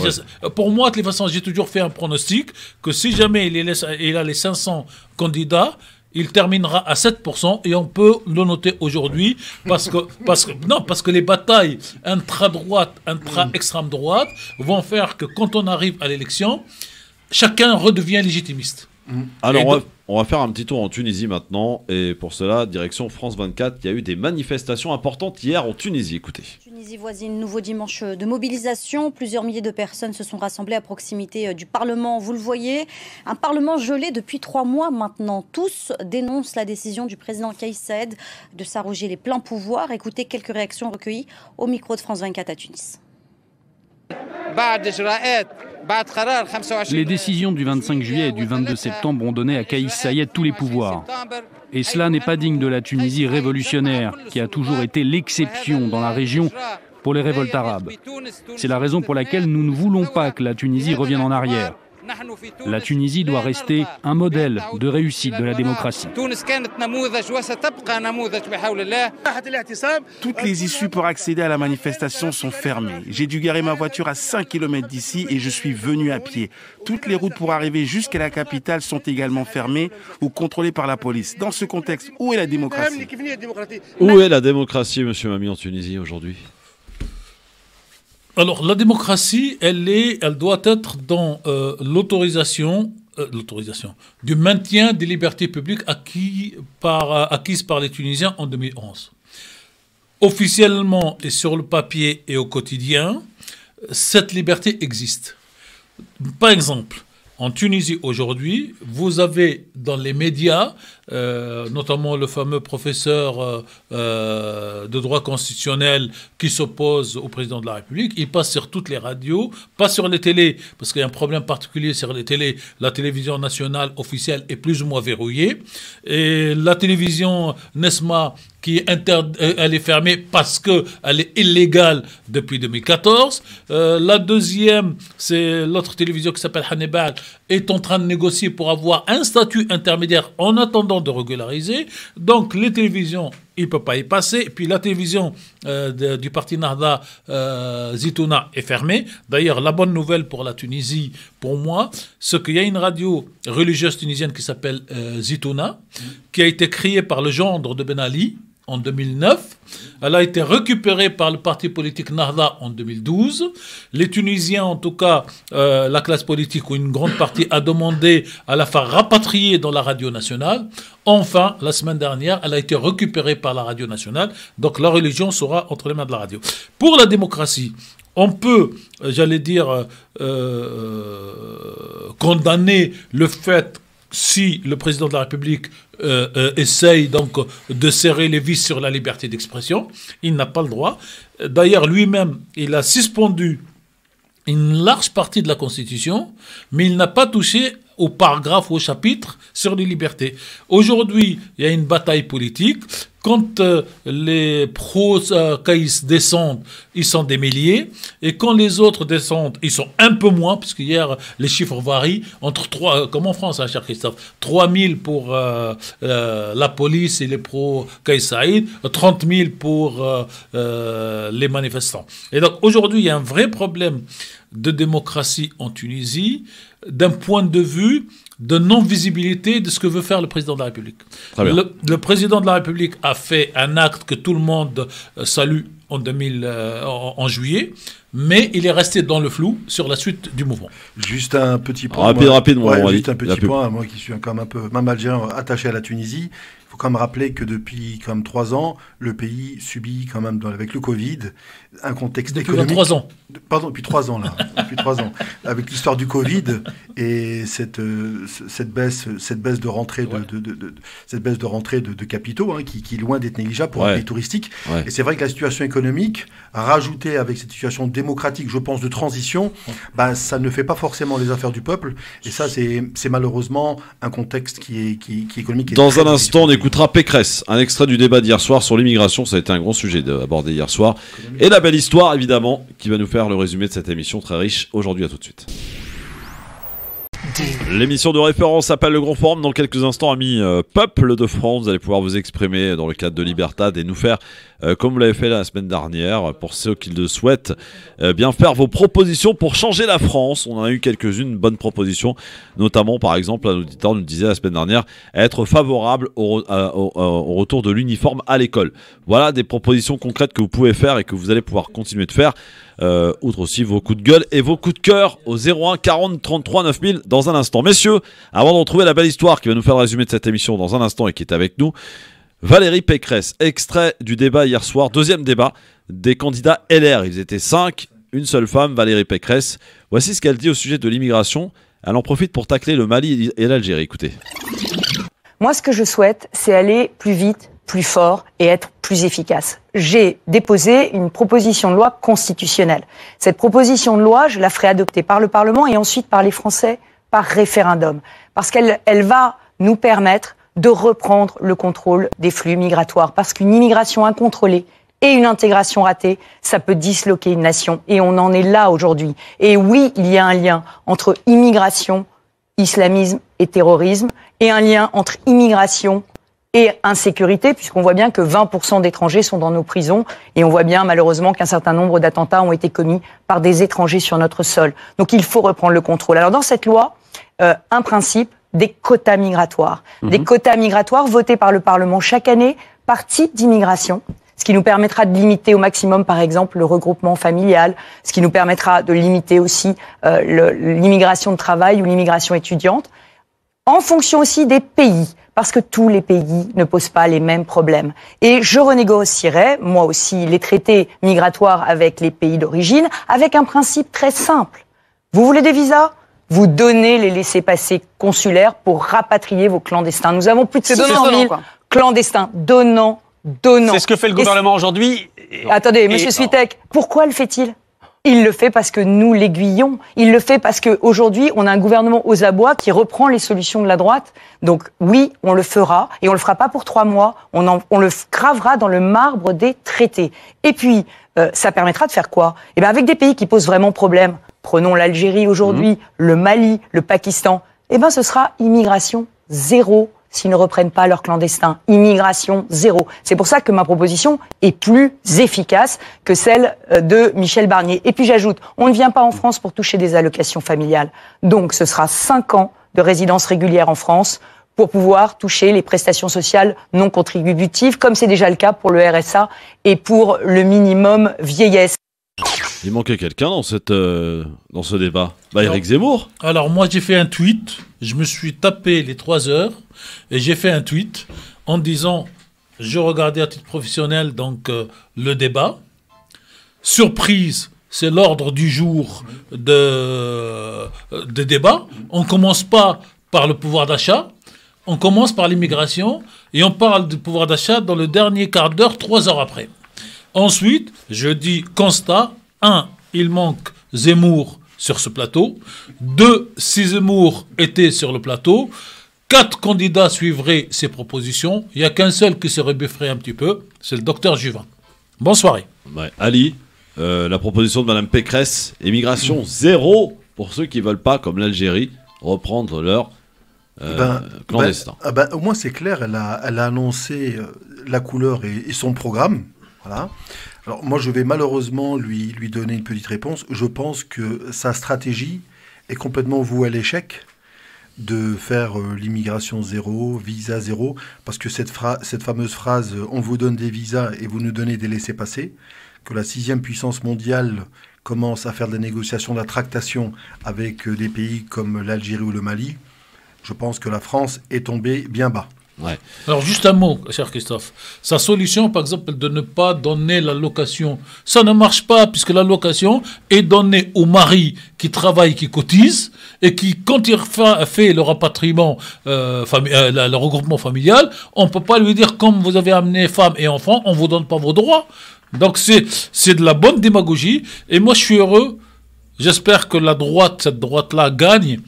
Pour moi, de toute façon, j'ai toujours fait un pronostic que si jamais il a les 500 candidats, il terminera à 7% et on peut le noter aujourd'hui parce que les batailles intra-droite, intra-extrême droite vont faire que quand on arrive à l'élection, chacun redevient légitimiste. Alors, on va faire un petit tour en Tunisie maintenant. Et pour cela, direction France 24. Il y a eu des manifestations importantes hier en Tunisie. Écoutez. Tunisie voisine, nouveau dimanche de mobilisation. Plusieurs milliers de personnes se sont rassemblées à proximité du Parlement. Vous le voyez, un Parlement gelé depuis 3 mois maintenant. Tous dénoncent la décision du président Kais Saïed de s'arroger les pleins pouvoirs. Écoutez quelques réactions recueillies au micro de France 24 à Tunis. Les décisions du 25 juillet et du 22 septembre ont donné à Kais Saïed tous les pouvoirs. Et cela n'est pas digne de la Tunisie révolutionnaire, qui a toujours été l'exception dans la région pour les révoltes arabes. C'est la raison pour laquelle nous ne voulons pas que la Tunisie revienne en arrière. La Tunisie doit rester un modèle de réussite de la démocratie. Toutes les issues pour accéder à la manifestation sont fermées. J'ai dû garer ma voiture à 5 km d'ici et je suis venu à pied. Toutes les routes pour arriver jusqu'à la capitale sont également fermées ou contrôlées par la police. Dans ce contexte, où est la démocratie? Où est la démocratie, monsieur Mami, en Tunisie aujourd'hui? Alors, la démocratie, elle doit être dans l'autorisation du maintien des libertés publiques acquises par les Tunisiens en 2011. Officiellement et sur le papier et au quotidien, cette liberté existe. Par exemple, en Tunisie aujourd'hui, vous avez dans les médias, notamment le fameux professeur de droit constitutionnel qui s'oppose au président de la République, il passe sur toutes les radios, pas sur les télés, parce qu'il y a un problème particulier sur les télés. La télévision nationale officielle est plus ou moins verrouillée. Et la télévision NESMA, elle est fermée parce qu'elle est illégale depuis 2014. La deuxième, c'est l'autre télévision qui s'appelle Hannibal, est en train de négocier pour avoir un statut intermédiaire en attendant de régulariser. Donc les télévisions, il ne peut pas y passer. Et puis la télévision du parti Nahda, Zitouna, est fermée. D'ailleurs, la bonne nouvelle pour la Tunisie, pour moi, c'est qu'il y a une radio religieuse tunisienne qui s'appelle Zitouna, qui a été créée par le gendre de Ben Ali en 2009. Elle a été récupérée par le parti politique Nahda en 2012. Les Tunisiens, en tout cas, la classe politique ou une grande partie, a demandé à la faire rapatrier dans la radio nationale. Enfin, la semaine dernière, elle a été récupérée par la radio nationale. Donc la religion sera entre les mains de la radio. Pour la démocratie, on peut, j'allais dire, condamner le fait si le président de la République essaye donc de serrer les vis sur la liberté d'expression. Il n'a pas le droit. D'ailleurs, lui-même, il a suspendu une large partie de la Constitution, mais il n'a pas touché au paragraphe ou au chapitre sur les libertés. Aujourd'hui, il y a une bataille politique. Quand les pro-Caïs descendent, ils sont des milliers. Et quand les autres descendent, ils sont un peu moins, puisque hier, les chiffres varient entre 3, comme en France, hein, cher Christophe, 3 000 pour la police et les pro-Caïs Saïd, 30 000 pour les manifestants. Et donc, aujourd'hui, il y a un vrai problème de démocratie en Tunisie, d'un point de vue de non-visibilité de ce que veut faire le président de la République. Le président de la République a fait un acte que tout le monde salue en juillet, mais il est resté dans le flou sur la suite du mouvement. Juste un petit point. Rapidement. Juste un petit point, moi qui suis quand même un peu, même algérien, attaché à la Tunisie. Il faut quand même rappeler que depuis quand même 3 ans, le pays subit quand même, avec le Covid, un contexte économique. Depuis 3 ans. Pardon, depuis 3 ans, là. Depuis 3 ans. Avec l'histoire du Covid et cette baisse de rentrée de capitaux, hein, qui est loin d'être négligeable pour un pays touristique. Ouais. Et c'est vrai que la situation économique, rajoutée avec cette situation démographique démocratique, je pense, de transition, ça ne fait pas forcément les affaires du peuple. Et ça, c'est malheureusement un contexte qui est économique. Dans un instant, on écoutera Pécresse, un extrait du débat d'hier soir sur l'immigration. Ça a été un grand sujet abordé hier soir. Et la belle histoire, évidemment, qui va nous faire le résumé de cette émission très riche. Aujourd'hui, à tout de suite. L'émission de référence s'appelle Le Grand Forum. Dans quelques instants, amis peuple de France, vous allez pouvoir vous exprimer dans le cadre de Libertad et nous faire, comme vous l'avez fait la semaine dernière, pour ceux qui le souhaitent, bien faire vos propositions pour changer la France. On en a eu quelques-unes bonnes propositions, notamment par exemple, un auditeur nous disait la semaine dernière être favorable au retour de l'uniforme à l'école. Voilà des propositions concrètes que vous pouvez faire et que vous allez pouvoir continuer de faire. Outre aussi vos coups de gueule et vos coups de cœur au 01 40 33 9000 dans un instant. Messieurs, avant de retrouver la belle histoire qui va nous faire le résumé de cette émission dans un instant et qui est avec nous, Valérie Pécresse, extrait du débat hier soir, deuxième débat des candidats LR. Ils étaient 5, une seule femme, Valérie Pécresse. Voici ce qu'elle dit au sujet de l'immigration. Elle en profite pour tacler le Mali et l'Algérie. Écoutez. Moi, ce que je souhaite, c'est aller plus vite, plus fort et être plus efficace. J'ai déposé une proposition de loi constitutionnelle. Cette proposition de loi, je la ferai adopter par le Parlement et ensuite par les Français par référendum. Parce qu'elle va nous permettre de reprendre le contrôle des flux migratoires. Parce qu'une immigration incontrôlée et une intégration ratée, ça peut disloquer une nation. Et on en est là aujourd'hui. Et oui, il y a un lien entre immigration, islamisme et terrorisme, et un lien entre immigration et insécurité, puisqu'on voit bien que 20% d'étrangers sont dans nos prisons, et on voit bien malheureusement qu'un certain nombre d'attentats ont été commis par des étrangers sur notre sol. Donc il faut reprendre le contrôle. Alors dans cette loi, un principe, des quotas migratoires. Des quotas migratoires votés par le Parlement chaque année par type d'immigration, ce qui nous permettra de limiter au maximum, par exemple, le regroupement familial, ce qui nous permettra de limiter aussi l'immigration de travail ou l'immigration étudiante, en fonction aussi des pays, parce que tous les pays ne posent pas les mêmes problèmes. Et je renégocierai, moi aussi, les traités migratoires avec les pays d'origine, avec un principe très simple. Vous voulez des visas ? Vous donnez les laissez-passer consulaires pour rapatrier vos clandestins. Nous avons plus de 600 000 clandestins. Donnant. C'est ce que fait le gouvernement aujourd'hui. Attendez, monsieur Switek, pourquoi le fait-il ? Il le fait parce que nous l'aiguillons. Il le fait parce qu'aujourd'hui, on a un gouvernement aux abois qui reprend les solutions de la droite. Donc oui, on le fera. Et on le fera pas pour 3 mois. On le gravera dans le marbre des traités. Et puis, ça permettra de faire quoi ? Eh bien, avec des pays qui posent vraiment problème. Prenons l'Algérie aujourd'hui, le Mali, le Pakistan. Eh bien, ce sera immigration zéro s'ils ne reprennent pas leurs clandestins. Immigration zéro. C'est pour ça que ma proposition est plus efficace que celle de Michel Barnier. Et puis j'ajoute, on ne vient pas en France pour toucher des allocations familiales. Donc ce sera 5 ans de résidence régulière en France pour pouvoir toucher les prestations sociales non contributives, comme c'est déjà le cas pour le RSA et pour le minimum vieillesse. Il manquait quelqu'un dans ce débat. Éric Zemmour. Alors moi j'ai fait un tweet, je me suis tapé les 3 heures et j'ai fait un tweet en disant, je regardais à titre professionnel donc le débat. Surprise, c'est l'ordre du jour des débats. On commence pas par le pouvoir d'achat, on commence par l'immigration et on parle du pouvoir d'achat dans le dernier quart d'heure, 3 heures après. Ensuite, je dis constat. 1, il manque Zemmour sur ce plateau. 2, si Zemmour était sur le plateau, 4 candidats suivraient ses propositions. Il n'y a qu'un seul qui se rebufferait un petit peu, c'est le docteur Juvin. Bonne soirée. Ouais. Ali, la proposition de Mme Pécresse, émigration zéro pour ceux qui ne veulent pas, comme l'Algérie, reprendre leur clandestin. Au moins c'est clair, elle a annoncé la couleur et son programme. Voilà. Alors moi je vais malheureusement lui donner une petite réponse. Je pense que sa stratégie est complètement vouée à l'échec de faire l'immigration zéro, visa zéro, parce que cette fameuse phrase « on vous donne des visas et vous nous donnez des laissez-passer », que la 6e puissance mondiale commence à faire des négociations, de la tractation avec des pays comme l'Algérie ou le Mali, je pense que la France est tombée bien bas. Ouais. Alors juste un mot, cher Christophe. Sa solution, par exemple, de ne pas donner l'allocation, ça ne marche pas puisque l'allocation est donnée au mari qui travaille, qui cotise et qui, quand il fait le rapatriement, le regroupement familial, on ne peut pas lui dire comme vous avez amené femmes et enfants, on ne vous donne pas vos droits. Donc c'est de la bonne démagogie. Et moi, je suis heureux. J'espère que la droite, cette droite-là, gagne,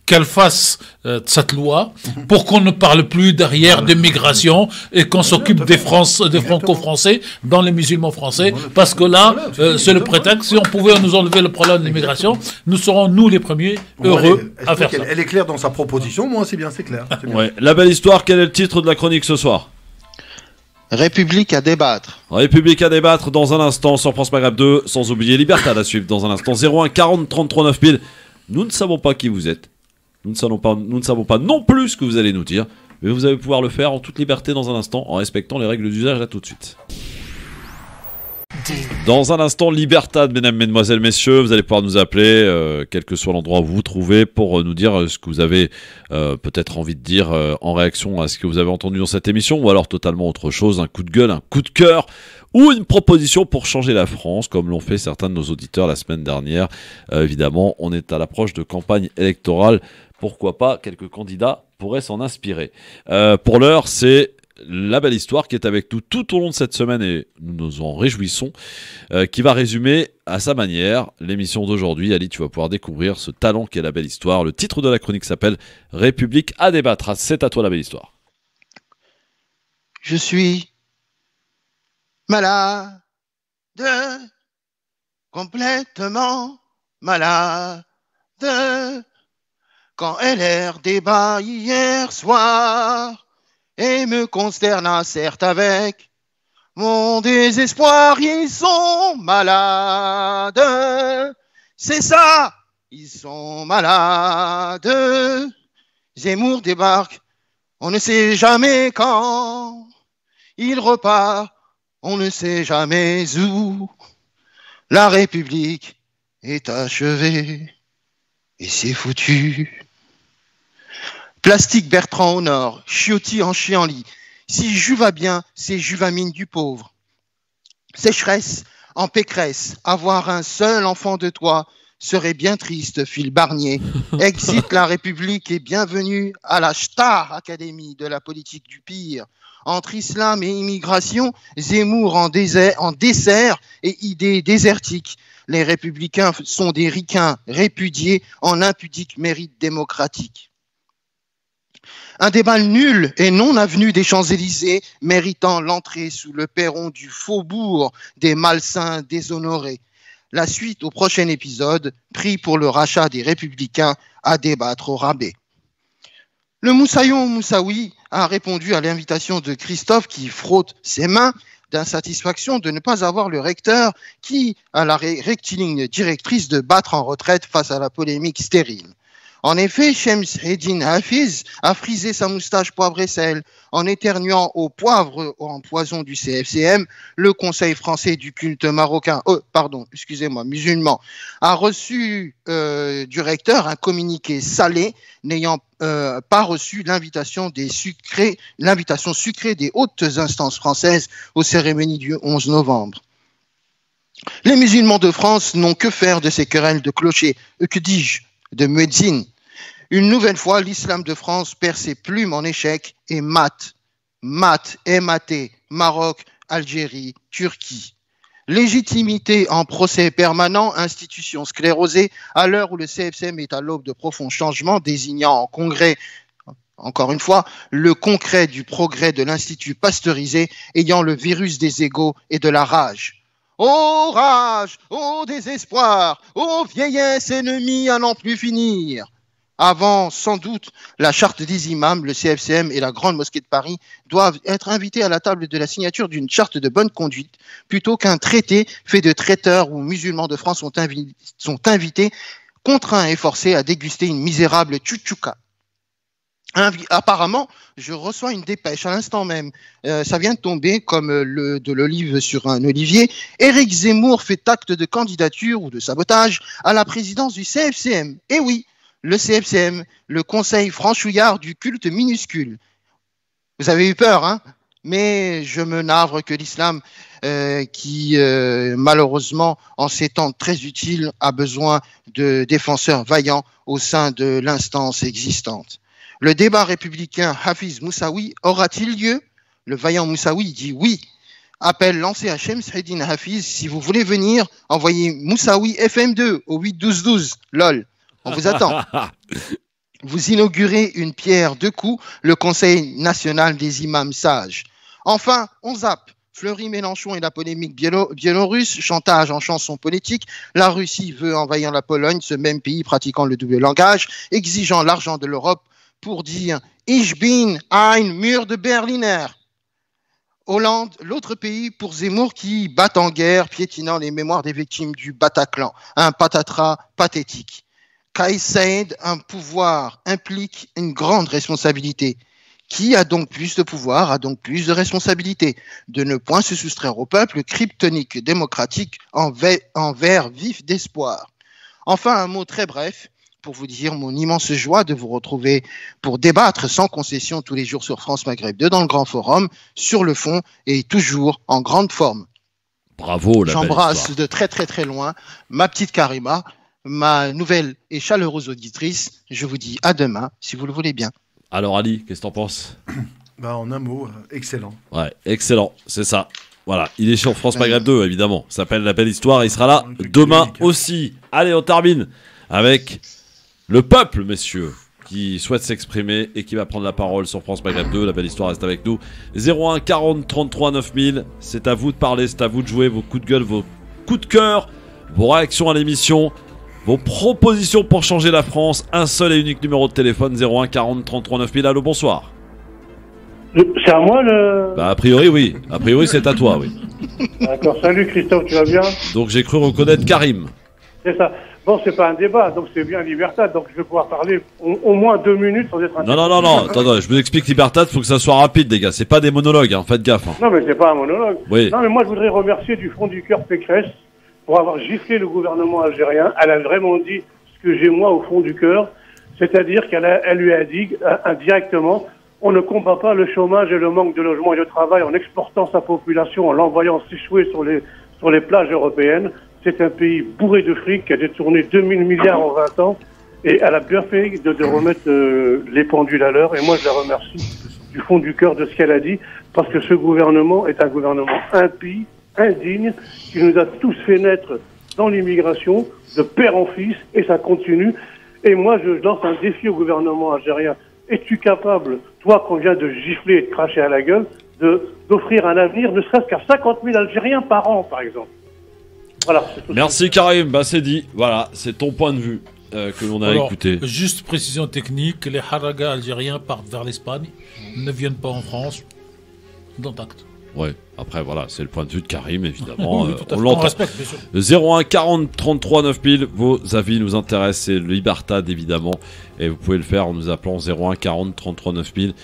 qu'elle fasse cette loi pour qu'on ne parle plus derrière de migration et qu'on s'occupe des franco-français dans les musulmans français. Parce que là, c'est le prétexte. Si on pouvait nous enlever le problème de l'immigration, nous serons, nous, les premiers heureux à faire ça. Elle est claire dans sa proposition. Moi, c'est bien, c'est clair. Ouais. La belle histoire, quel est le titre de la chronique ce soir ? République à débattre. République à débattre dans un instant sur France Maghreb 2, sans oublier Libertad à suivre dans un instant. 01 40 33 9000. Nous ne savons pas qui vous êtes. Nous ne savons pas non plus ce que vous allez nous dire. Mais vous allez pouvoir le faire en toute liberté dans un instant, en respectant les règles d'usage. Là tout de suite. Dans un instant, Libertad, mesdames, mesdemoiselles, messieurs, vous allez pouvoir nous appeler, quel que soit l'endroit où vous vous trouvez, pour nous dire ce que vous avez peut-être envie de dire en réaction à ce que vous avez entendu dans cette émission, ou alors totalement autre chose, un coup de gueule, un coup de cœur, ou une proposition pour changer la France, comme l'ont fait certains de nos auditeurs la semaine dernière. Évidemment, on est à l'approche de campagne électorale, pourquoi pas, quelques candidats pourraient s'en inspirer. Pour l'heure, c'est la belle histoire qui est avec nous tout au long de cette semaine et nous nous en réjouissons, qui va résumer à sa manière l'émission d'aujourd'hui. Ali, tu vas pouvoir découvrir ce talent qu'est la belle histoire. Le titre de la chronique s'appelle République à débattre. C'est à toi la belle histoire. Je suis malade, complètement malade. Quand LR débat hier soir et me consterna certes avec mon désespoir, ils sont malades. C'est ça, ils sont malades. Zemmour débarque, on ne sait jamais quand. Il repart, on ne sait jamais où. La République est achevée et c'est foutu. Plastique Bertrand au nord, Ciotti en Chienlit. Si Jus va bien, c'est Juvamine du pauvre. Sécheresse en Pécresse, avoir un seul enfant de toi serait bien triste, Phil Barnier. Exit la République et bienvenue à la Star Academy de la politique du pire. Entre islam et immigration, Zemmour en dessert et idées désertiques. Les républicains sont des ricains répudiés en impudique mérite démocratique. Un débat nul et non avenu des Champs-Élysées, méritant l'entrée sous le perron du faubourg des malsains déshonorés. La suite au prochain épisode, pris pour le rachat des Républicains à débattre au rabais. Le Moussaillon Moussaoui a répondu à l'invitation de Christophe qui frotte ses mains d'insatisfaction de ne pas avoir le recteur qui a la rectiligne directrice de battre en retraite face à la polémique stérile. En effet, Shems Eddin Hafiz a frisé sa moustache poivre et sel en éternuant au poivre en poison du CFCM. Le Conseil français du culte marocain, musulman, a reçu du recteur un communiqué salé n'ayant pas reçu l'invitation sucrée des hautes instances françaises aux cérémonies du 11 novembre. Les musulmans de France n'ont que faire de ces querelles de clochers, que dis-je, de muezzin. Une nouvelle fois, l'islam de France perd ses plumes en échec et mate, Maroc, Algérie, Turquie. Légitimité en procès permanent, institution sclérosée, à l'heure où le CFCM est à l'aube de profonds changements, désignant en congrès, encore une fois, le concret du progrès de l'Institut pasteurisé, ayant le virus des égos et de la rage. Ô rage, ô désespoir, ô vieillesse ennemie à n'en plus finir. Avant, sans doute, la charte des imams, le CFCM et la Grande Mosquée de Paris doivent être invités à la table de la signature d'une charte de bonne conduite, plutôt qu'un traité fait de traiteurs où musulmans de France sont invités, contraints et forcés à déguster une misérable tchoutchouka. Apparemment, je reçois une dépêche à l'instant même. Ça vient de tomber comme de l'olive sur un olivier. Éric Zemmour fait acte de candidature ou de sabotage à la présidence du CFCM. Eh oui, le CFCM, le Conseil franchouillard du culte minuscule. Vous avez eu peur, hein? Mais je me navre que l'islam, qui malheureusement, en ces temps très utiles, a besoin de défenseurs vaillants au sein de l'instance existante. Le débat républicain Hafiz Moussaoui aura-t-il lieu? Le vaillant Moussaoui dit oui. Appel lancé à Shems Haydin Hafiz. Si vous voulez venir, envoyez Moussaoui FM2 au 81212. LOL. On vous attend. Vous inaugurez une pierre deux coups, le Conseil national des imams sages. Enfin, on zappe. Fleury Mélenchon et la polémique biélorusse, chantage en chanson politique. La Russie veut envahir la Pologne, ce même pays pratiquant le double langage, exigeant l'argent de l'Europe pour dire « Ich bin ein Mur de Berliner ». Hollande, l'autre pays pour Zemmour qui bat en guerre, piétinant les mémoires des victimes du Bataclan. Un patatras pathétique. Kais Saied, un pouvoir implique une grande responsabilité. Qui a donc plus de pouvoir, a donc plus de responsabilité. De ne point se soustraire au peuple, kryptonique démocratique en vers vif d'espoir. Enfin, un mot très bref pour vous dire mon immense joie de vous retrouver pour débattre sans concession tous les jours sur France Maghreb 2 dans le Grand Forum, sur le fond et toujours en grande forme. Bravo, la J'embrasse de très très très loin ma petite Karima, ma nouvelle et chaleureuse auditrice. Je vous dis à demain, si vous le voulez bien. Alors Ali, qu'est-ce que t'en penses? En un mot, excellent. Ouais, excellent, c'est ça. Voilà, il est sur France Maghreb 2, évidemment. Ça s'appelle La Belle Histoire, il sera là demain aussi. Allez, on termine avec le peuple, messieurs, qui souhaite s'exprimer et qui va prendre la parole sur France Maghreb 2. La Belle Histoire reste avec nous. 01 40 33 9000, c'est à vous de parler, c'est à vous de jouer vos coups de gueule, vos coups de cœur, vos réactions à l'émission, vos propositions pour changer la France. Un seul et unique numéro de téléphone, 01 40 33 9000. Allô, bonsoir. C'est à moi le... Bah a priori oui, a priori c'est à toi, oui. D'accord, salut Christophe, tu vas bien? Donc j'ai cru reconnaître Karim. C'est ça. Bon, c'est pas un débat, donc c'est bien Libertad, donc je vais pouvoir parler au moins 2 minutes sans être... Non, attends, je vous explique Libertad, faut que ça soit rapide les gars, c'est pas des monologues, hein, faites gaffe. Hein. Non mais c'est pas un monologue. Oui. Non mais moi je voudrais remercier du fond du cœur Pécresse pour avoir giflé le gouvernement algérien. Elle a vraiment dit ce que j'ai moi au fond du cœur, c'est-à-dire elle lui a dit indirectement, on ne combat pas le chômage et le manque de logement et de travail en exportant sa population, en l'envoyant s'échouer sur les plages européennes. C'est un pays bourré de fric qui a détourné 2000 milliards en 20 ans et elle a bien fait de remettre les pendules à l'heure. Et moi, je la remercie du fond du cœur de ce qu'elle a dit parce que ce gouvernement est un gouvernement impie, indigne, qui nous a tous fait naître dans l'immigration, de père en fils, et ça continue. Et moi, je lance un défi au gouvernement algérien. Es-tu capable, toi qu'on vient de gifler et de cracher à la gueule, d'offrir un avenir, ne serait-ce qu'à 50 000 Algériens par an, par exemple? Voilà. Merci Karim, bah c'est dit. Voilà, c'est ton point de vue que l'on a écouté. Juste précision technique, les haragas algériens partent vers l'Espagne, ne viennent pas en France. Dans acte. Ouais, après voilà, c'est le point de vue de Karim évidemment. Oui, on l'entend. Respecte, bien sûr. 01 40 33 9000, vos avis nous intéressent, c'est le Libertad évidemment. Et vous pouvez le faire en nous appelant 01 40 33 9000.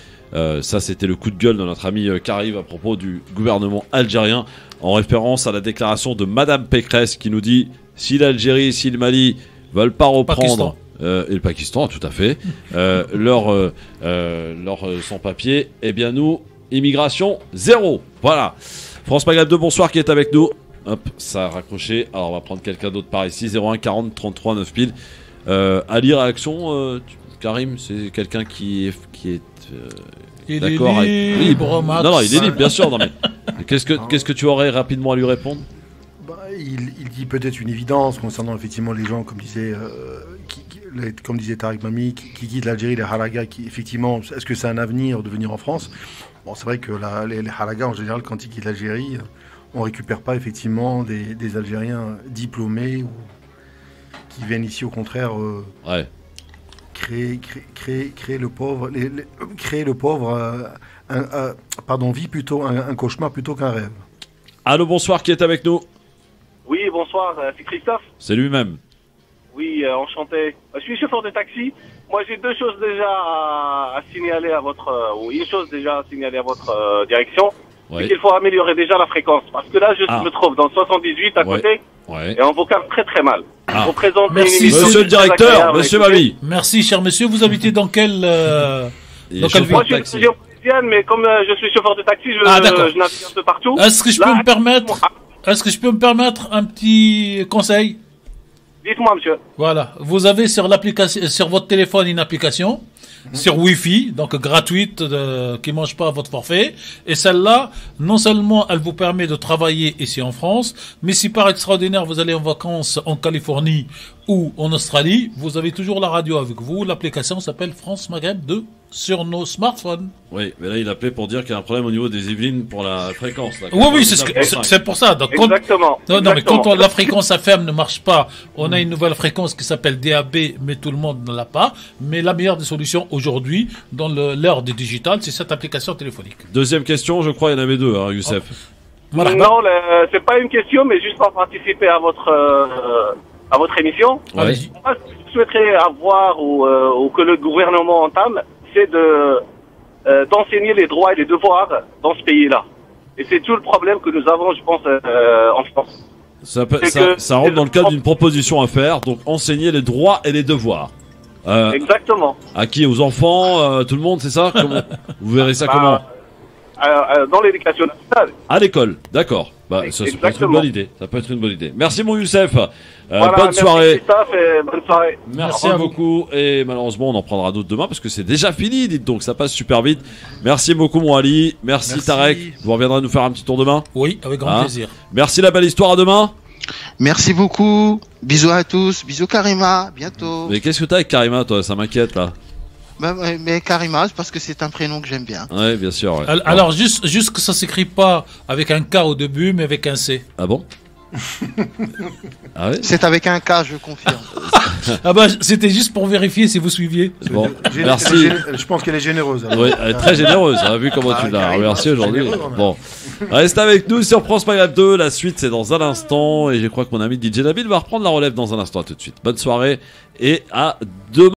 Ça c'était le coup de gueule de notre ami Karim à propos du gouvernement algérien, en référence à la déclaration de Madame Pécresse qui nous dit si l'Algérie, si le Mali veulent pas reprendre et le Pakistan tout à fait leur sans-papier, eh bien nous immigration zéro. Voilà. France Maghreb 2, bonsoir, qui est avec nous. Hop, ça a raccroché. Alors on va prendre quelqu'un d'autre par ici. 01 40 33 9000. Ali, réaction Karim, c'est quelqu'un qui est d'accord avec... libre, Max. Non, il est libre, bien sûr. Non, mais qu'est-ce que tu aurais rapidement à lui répondre? Il dit peut-être une évidence concernant effectivement les gens, comme disait Tariq Mami, qui quittent l'Algérie, les halagas, effectivement, est-ce que c'est un avenir de venir en France? Bon, c'est vrai que les halagas, en général, quand ils quittent l'Algérie, on récupère pas effectivement des Algériens diplômés ou qui viennent ici au contraire créer le pauvre, vit plutôt un cauchemar plutôt qu'un rêve. Allô, bonsoir, qui est avec nous? Oui, bonsoir, c'est Christophe. C'est lui-même. Oui, enchanté. Je suis chauffeur de taxi. Moi, j'ai deux choses déjà à signaler à votre, ou une chose déjà à signaler à votre direction. Oui. C'est qu'il faut améliorer déjà la fréquence. Parce que là, je me trouve dans le 78 à côté. Ouais. Et on vous capte très très mal. Merci, monsieur le directeur, monsieur Mami. Merci, cher monsieur. Vous habitez dans quelle ville? Moi, je suis région parisienne, mais comme je suis chauffeur de taxi, je navigue un peu partout. Est-ce que je peux me permettre un petit conseil? Dites-moi, monsieur. Voilà. Vous avez sur l'application, sur votre téléphone une application, sur Wi-Fi, donc gratuite, qui mange pas votre forfait. Et celle-là, non seulement elle vous permet de travailler ici en France, mais si par extraordinaire vous allez en vacances en Californie ou en Australie, vous avez toujours la radio avec vous. L'application s'appelle France Maghreb 2 sur nos smartphones. Oui, mais là il appelait pour dire qu'il y a un problème au niveau des Yvelines pour la fréquence. Là, oui, c'est pour ça. Donc, exactement. Non, mais quand la fréquence FM ne marche pas, on a une nouvelle fréquence qui s'appelle DAB, mais tout le monde ne l'a pas. Mais la meilleure des solutions aujourd'hui, dans l'ère du digital, c'est cette application téléphonique. Deuxième question, je crois, il y en avait deux, hein, Youssef. Non, c'est pas une question, mais juste pour participer à votre émission. Ouais. Moi, ce que je souhaiterais avoir ou que le gouvernement entame, c'est d'enseigner les droits et les devoirs dans ce pays-là. Et c'est tout le problème que nous avons, je pense, en France. Ça rentre dans le cadre d'une proposition à faire, donc enseigner les droits et les devoirs. Exactement. À qui? Aux enfants, tout le monde, c'est ça? Vous verrez ça comment? Dans l'éducation nationale. À l'école, d'accord. Ça peut être une bonne idée. Ça peut être une bonne idée. Merci mon Youssef. Voilà, bonne soirée. Bonne soirée. Merci beaucoup. Et malheureusement, on en prendra d'autres demain parce que c'est déjà fini. Dites donc, ça passe super vite. Merci beaucoup mon Ali. Merci. Tarek. Vous reviendrez nous faire un petit tour demain? Oui, avec grand plaisir. Merci la belle histoire. À demain. Merci beaucoup. Bisous à tous. Bisous Karima. Bientôt. Mais qu'est-ce que t'as avec Karima, toi? Ça m'inquiète là. Mais Karima, c'est parce que c'est un prénom que j'aime bien. Ouais, bien sûr. Ouais. Alors, juste que ça s'écrit pas avec un K au début, mais avec un C. Ah bon? Ah ouais? C'est avec un K, je confirme. C'était juste pour vérifier si vous suiviez. Bon, merci. Je pense qu'elle est généreuse. Alors. Oui, elle est très généreuse. On a vu comment tu l'as remercié aujourd'hui. Bon, reste avec nous sur France Maghreb 2. La suite, c'est dans un instant. Et je crois que mon ami DJ Nabil va reprendre la relève dans un instant. À tout de suite. Bonne soirée et à demain.